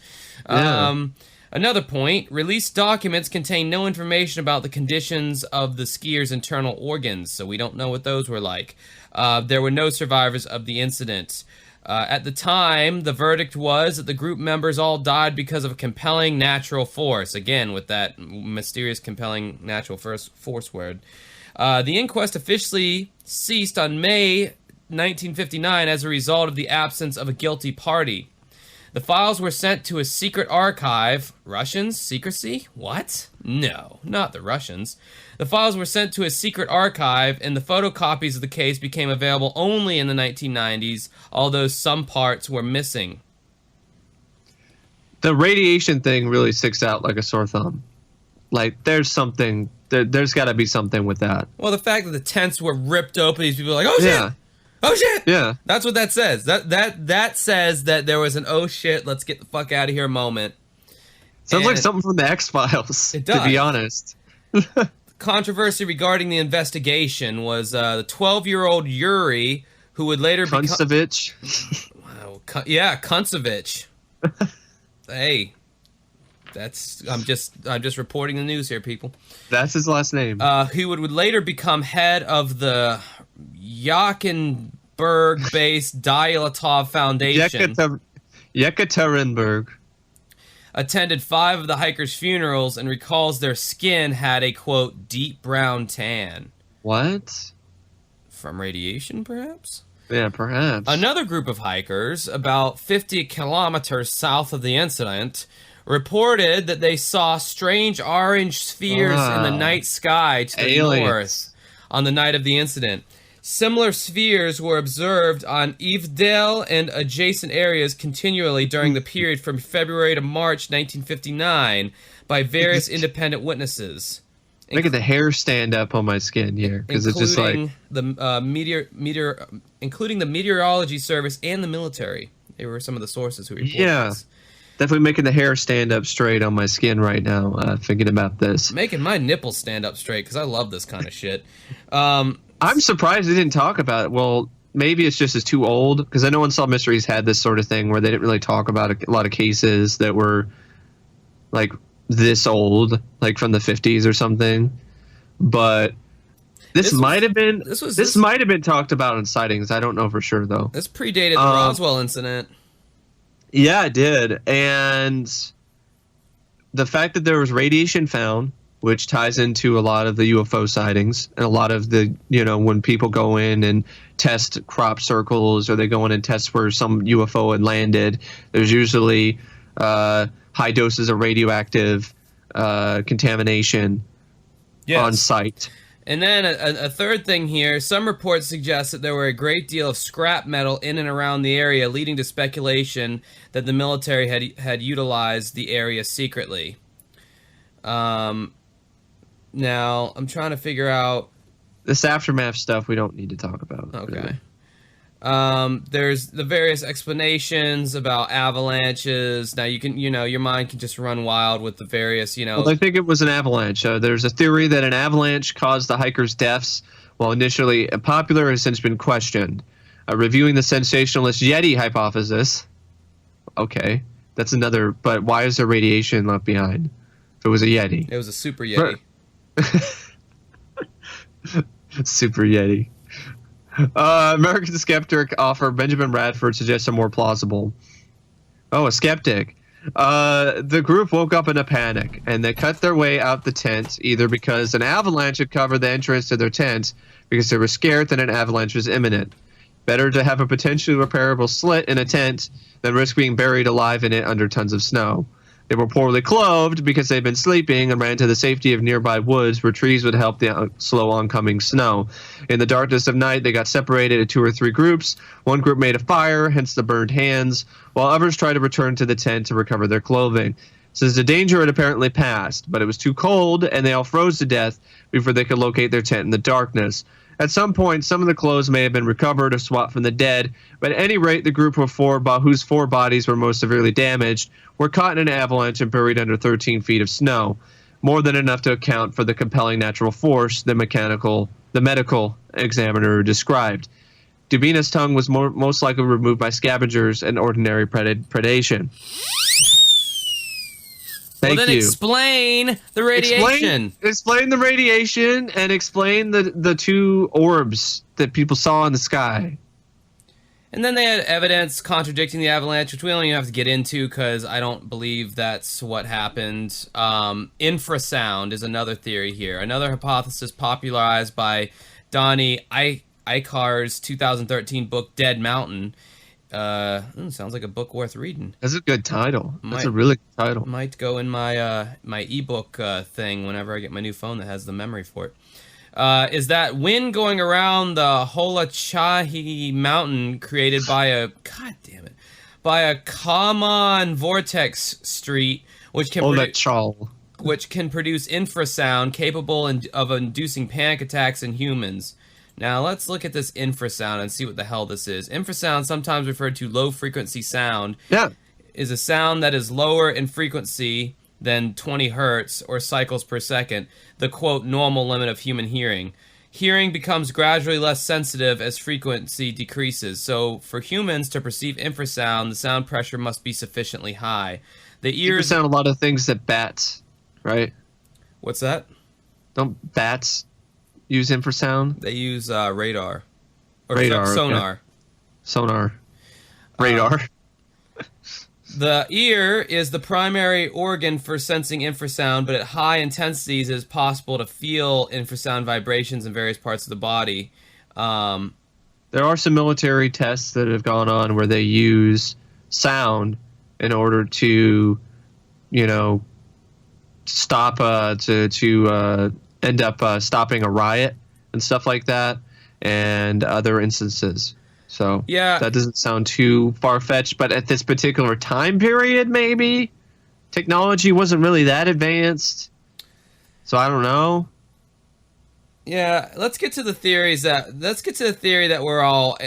Yeah. Another point, released documents contain no information about the conditions of the skiers' internal organs, so we don't know what those were like. There were no survivors of the incident. At the time, the verdict was that the group members all died because of a compelling natural force. Again, with that mysterious compelling natural force word. The inquest officially ceased on May 1959 as a result of the absence of a guilty party. The files were sent to a secret archive. Russians? Secrecy? What? No, not the Russians. The files were sent to a secret archive, and the photocopies of the case became available only in the 1990s, although some parts were missing. The radiation thing really sticks out like a sore thumb. Like, there's something, there's got to be something with that. Well, the fact that the tents were ripped open, these people are like, oh shit! Yeah. Oh shit! Yeah. That's what that says. That says that there was an oh shit, let's get the fuck out of here moment. Sounds like And something from the X-Files, It to be does. honest. controversy regarding the investigation was the 12-year-old Yuri, who would later become... Kunstovich. Wow, Kunstovich. Hey, I'm just reporting the news here, people. That's his last name. He would later become head of the Yekaterinburg-based Dyaltov Foundation. Yekaterinburg. Attended 5 of the hikers' funerals and recalls their skin had a, quote, deep brown tan. What? From radiation, perhaps? Yeah, perhaps. Another group of hikers, about 50 kilometers south of the incident, reported that they saw strange orange spheres in the night sky to the north on the night of the incident. Similar spheres were observed on Evedale and adjacent areas continually during the period from February to March 1959 by various independent witnesses. Look at the hair stand up on my skin here, because it's just like including the meteorology service and the military. They were some of the sources who reported this. Definitely making the hair stand up straight on my skin right now, thinking about this. Making my nipples stand up straight, because I love this kind of shit. I'm surprised they didn't talk about it. Well, maybe it's just as too old, because I know Unsolved Mysteries had this sort of thing where they didn't really talk about a lot of cases that were like this old, like from the 50s or something. But this might have been talked about in sightings. I don't know for sure though. This predated the Roswell incident. Yeah, it did. And the fact that there was radiation found, which ties into a lot of the UFO sightings and a lot of the, when people go in and test crop circles or they go in and test where some UFO had landed, there's usually high doses of radioactive contamination on site. And then a third thing here, some reports suggest that there were a great deal of scrap metal in and around the area, leading to speculation that the military had utilized the area secretly. Now, I'm trying to figure out... This aftermath stuff we don't need to talk about. Okay. Really. There's the various explanations about avalanches. Now, you can, your mind can just run wild with the various, Well, I think it was an avalanche. There's a theory that an avalanche caused the hikers' deaths, while initially popular, has since been questioned. Reviewing the sensationalist Yeti hypothesis. Okay, that's another... But why is there radiation left behind? If it was a Yeti. It was a super Yeti. Super Yeti. American skeptic author Benjamin Radford suggests a more plausible. Oh, a skeptic. The group woke up in a panic, and they cut their way out the tent, either because an avalanche had covered the entrance to their tent, because they were scared that an avalanche was imminent. Better to have a potentially repairable slit in a tent than risk being buried alive in it under tons of snow. They were poorly clothed because they'd been sleeping and ran to the safety of nearby woods where trees would help the slow oncoming snow. In the darkness of night, they got separated into 2 or 3 groups. One group made a fire, hence the burned hands, while others tried to return to the tent to recover their clothing. Says the danger had apparently passed, but it was too cold and they all froze to death before they could locate their tent in the darkness. At some point, some of the clothes may have been recovered or swapped from the dead, but at any rate, the group of 4 whose 4 bodies were most severely damaged were caught in an avalanche and buried under 13 feet of snow, more than enough to account for the compelling natural force the medical examiner described. Dubina's tongue was most likely removed by scavengers and ordinary predation. Thank you. Explain the radiation. Explain the radiation and explain the 2 orbs that people saw in the sky. And then they had evidence contradicting the avalanche, which we don't even have to get into because I don't believe that's what happened. Infrasound is another theory here. Another hypothesis popularized by Donnie Icar's 2013 book Dead Mountain. Sounds like a book worth reading. That's a good title. That's a really good title. Might go in my my ebook thing whenever I get my new phone that has the memory for it. Is that wind going around the Holachahi mountain created by a common vortex street which can produce infrasound capable of inducing panic attacks in humans. Now let's look at this infrasound and see what the hell this is. Infrasound, sometimes referred to low-frequency sound, is a sound that is lower in frequency than 20 hertz or cycles per second, the quote normal limit of human hearing. Hearing becomes gradually less sensitive as frequency decreases. So for humans to perceive infrasound, the sound pressure must be sufficiently high. The ears sound a lot of things that bats, right? What's that? Don't bats use infrasound? They use radar. Or Radar, sonar. okay. Sonar. Radar. The ear is the primary organ for sensing infrasound, but at high intensities it is possible to feel infrasound vibrations in various parts of the body. There are some military tests that have gone on where they use sound in order to, stop to end up stopping a riot and stuff like that, and other instances. So yeah, that doesn't sound too far-fetched, but at this particular time period, maybe technology wasn't really that advanced. So I don't know. Yeah, let's get to the theory that we're all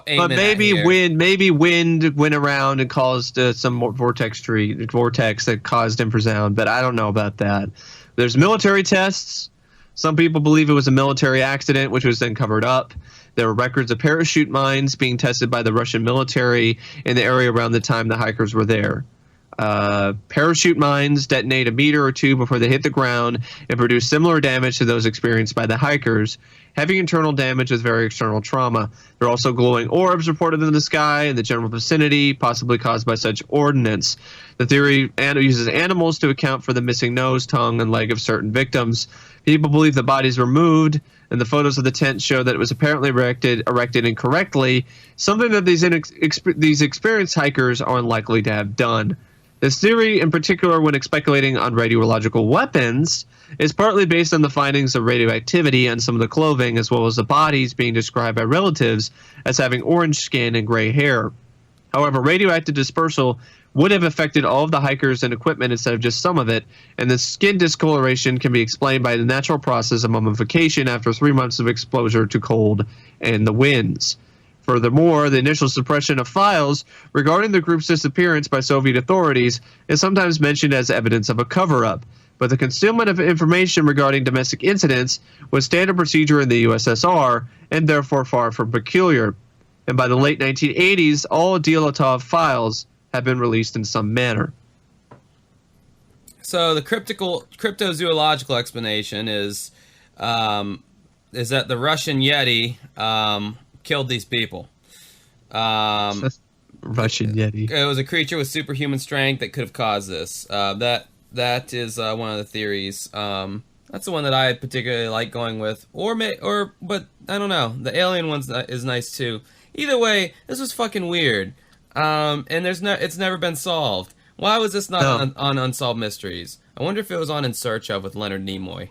aiming but maybe at here. maybe wind went around and caused some more vortex that caused infrasound, but I don't know about that. There's military tests. Some people believe it was a military accident, which was then covered up. There were records of parachute mines being tested by the Russian military in the area around the time the hikers were there. Parachute mines detonate a meter or two before they hit the ground and produce similar damage to those experienced by the hikers. Heavy internal damage with very external trauma. There are also glowing orbs reported in the sky in the general vicinity, possibly caused by such ordnance. The theory uses animals to account for the missing nose, tongue, and leg of certain victims. People believe the bodies were moved, and the photos of the tent show that it was apparently erected incorrectly, something that these experienced hikers are unlikely to have done. This theory, in particular when speculating on radiological weapons, is partly based on the findings of radioactivity on some of the clothing, as well as the bodies being described by relatives as having orange skin and gray hair. However, radioactive dispersal would have affected all of the hikers and equipment instead of just some of it, and the skin discoloration can be explained by the natural process of mummification after 3 months of exposure to cold and the winds. Furthermore, the initial suppression of files regarding the group's disappearance by Soviet authorities is sometimes mentioned as evidence of a cover-up, but the concealment of information regarding domestic incidents was standard procedure in the USSR and therefore far from peculiar. And by the late 1980s, all Dyaltov files have been released in some manner. So the cryptozoological explanation is that the Russian Yeti killed these people. Russian Yeti. It was a creature with superhuman strength that could have caused this. That is one of the theories. That's the one that I particularly like going with. But I don't know. The alien one is nice too. Either way, this was fucking weird. And it's never been solved. Why was this not on Unsolved Mysteries? I wonder if it was on In Search Of with Leonard Nimoy.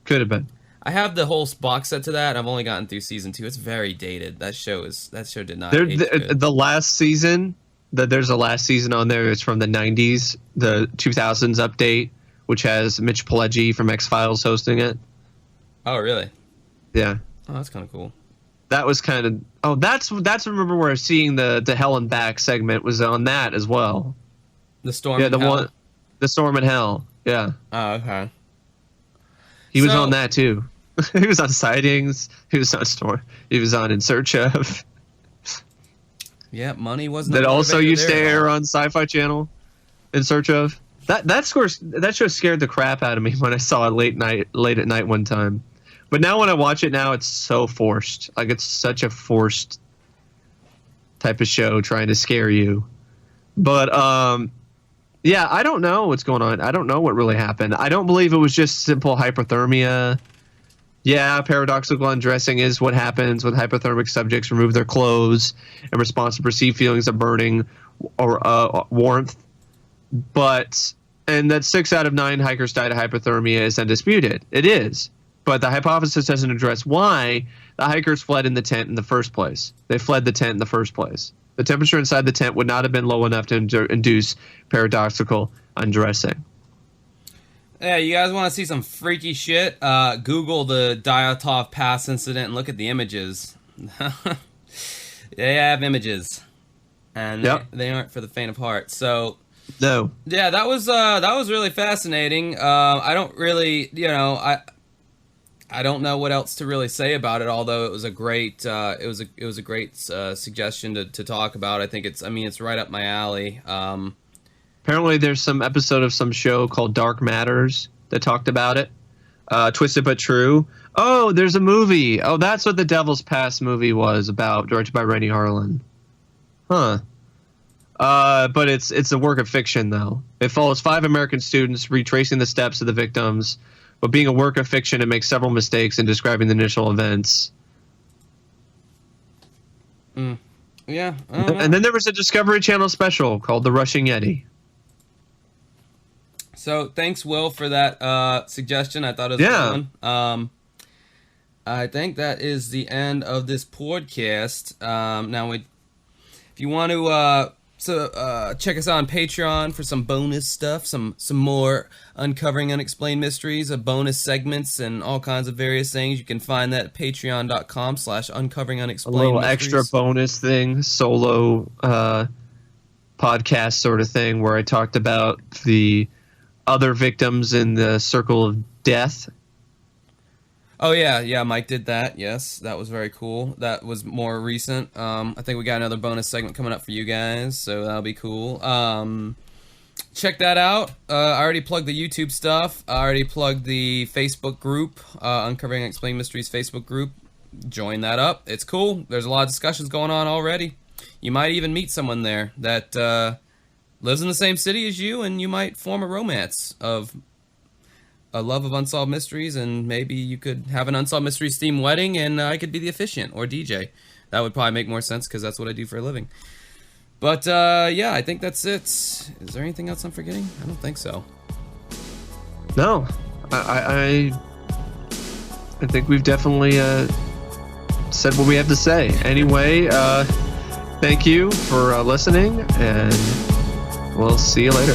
Could have been. I have the whole box set to that. I've only gotten through season 2. It's very dated. That show did not age good. The last season, there's a last season on there. It's from the 90s, the 2000s update, which has Mitch Pileggi from X-Files hosting it. Oh, really? Yeah. Oh, that's kind of cool. That was kind of... Oh, that's remember where seeing the Hell and Back segment was on that as well. The Storm in Hell? The Storm in Hell, yeah. Oh, okay. He was on that too. He was on Sightings. He was on Storm. He was on In Search Of. Yeah, money wasn't. That also used to air on Sci-Fi Channel. In Search Of. That show scared the crap out of me when I saw it late at night one time. But now when I watch it now, it's so forced. Like, it's such a forced type of show trying to scare you. But yeah, I don't know what's going on. I don't know what really happened. I don't believe it was just simple hypothermia. Yeah, paradoxical undressing is what happens when hypothermic subjects remove their clothes in response to perceived feelings of burning or warmth. And that 6 out of 9 hikers died of hypothermia is undisputed. It is. But the hypothesis doesn't address why the hikers fled in the tent in the first place. They fled the tent in the first place. The temperature inside the tent would not have been low enough to induce paradoxical undressing. Yeah, you guys want to see some freaky shit? Google the Dyaltov Pass incident and look at the images. They have images, and they aren't for the faint of heart. So, no. Yeah, that was really fascinating. I don't really, I don't know what else to really say about it. Although it was a great, suggestion to talk about. I think it's right up my alley. Apparently, there's some episode of some show called Dark Matters that talked about it. Twisted but True. Oh, there's a movie. Oh, that's what the Devil's Pass movie was about, directed by Rennie Harlan. Huh. But it's a work of fiction, though. It follows 5 American students retracing the steps of the victims. But being a work of fiction, it makes several mistakes in describing the initial events. Yeah. And then there was a Discovery Channel special called The Rushing Yeti. So thanks, Will, for that suggestion. I thought it was a good one. I think that is the end of this podcast. Now, if you want to check us out on Patreon for some bonus stuff, some more Uncovering Unexplained Mysteries, bonus segments, and all kinds of various things. You can find that at patreon.com/Uncovering Unexplained Mysteries. A little Mysteries. extra bonus thing, solo podcast sort of thing, where I talked about the other victims in the circle of death. Oh, yeah, Mike did that. Yes, that was very cool. That was more recent. I think we got another bonus segment coming up for you guys, so that'll be cool. Check that out. I already plugged the YouTube stuff. I already plugged the Facebook group, Uncovering Unexplained Mysteries Facebook group. Join that up. It's cool. There's a lot of discussions going on already. You might even meet someone there that lives in the same city as you, and you might form a romance of a love of Unsolved Mysteries, and maybe you could have an Unsolved Mysteries themed wedding, and I could be the officiant or DJ. That would probably make more sense, because that's what I do for a living. But, yeah, I think that's it. Is there anything else I'm forgetting? I don't think so. No. I think we've definitely said what we have to say. Anyway, thank you for listening, and we'll see you later.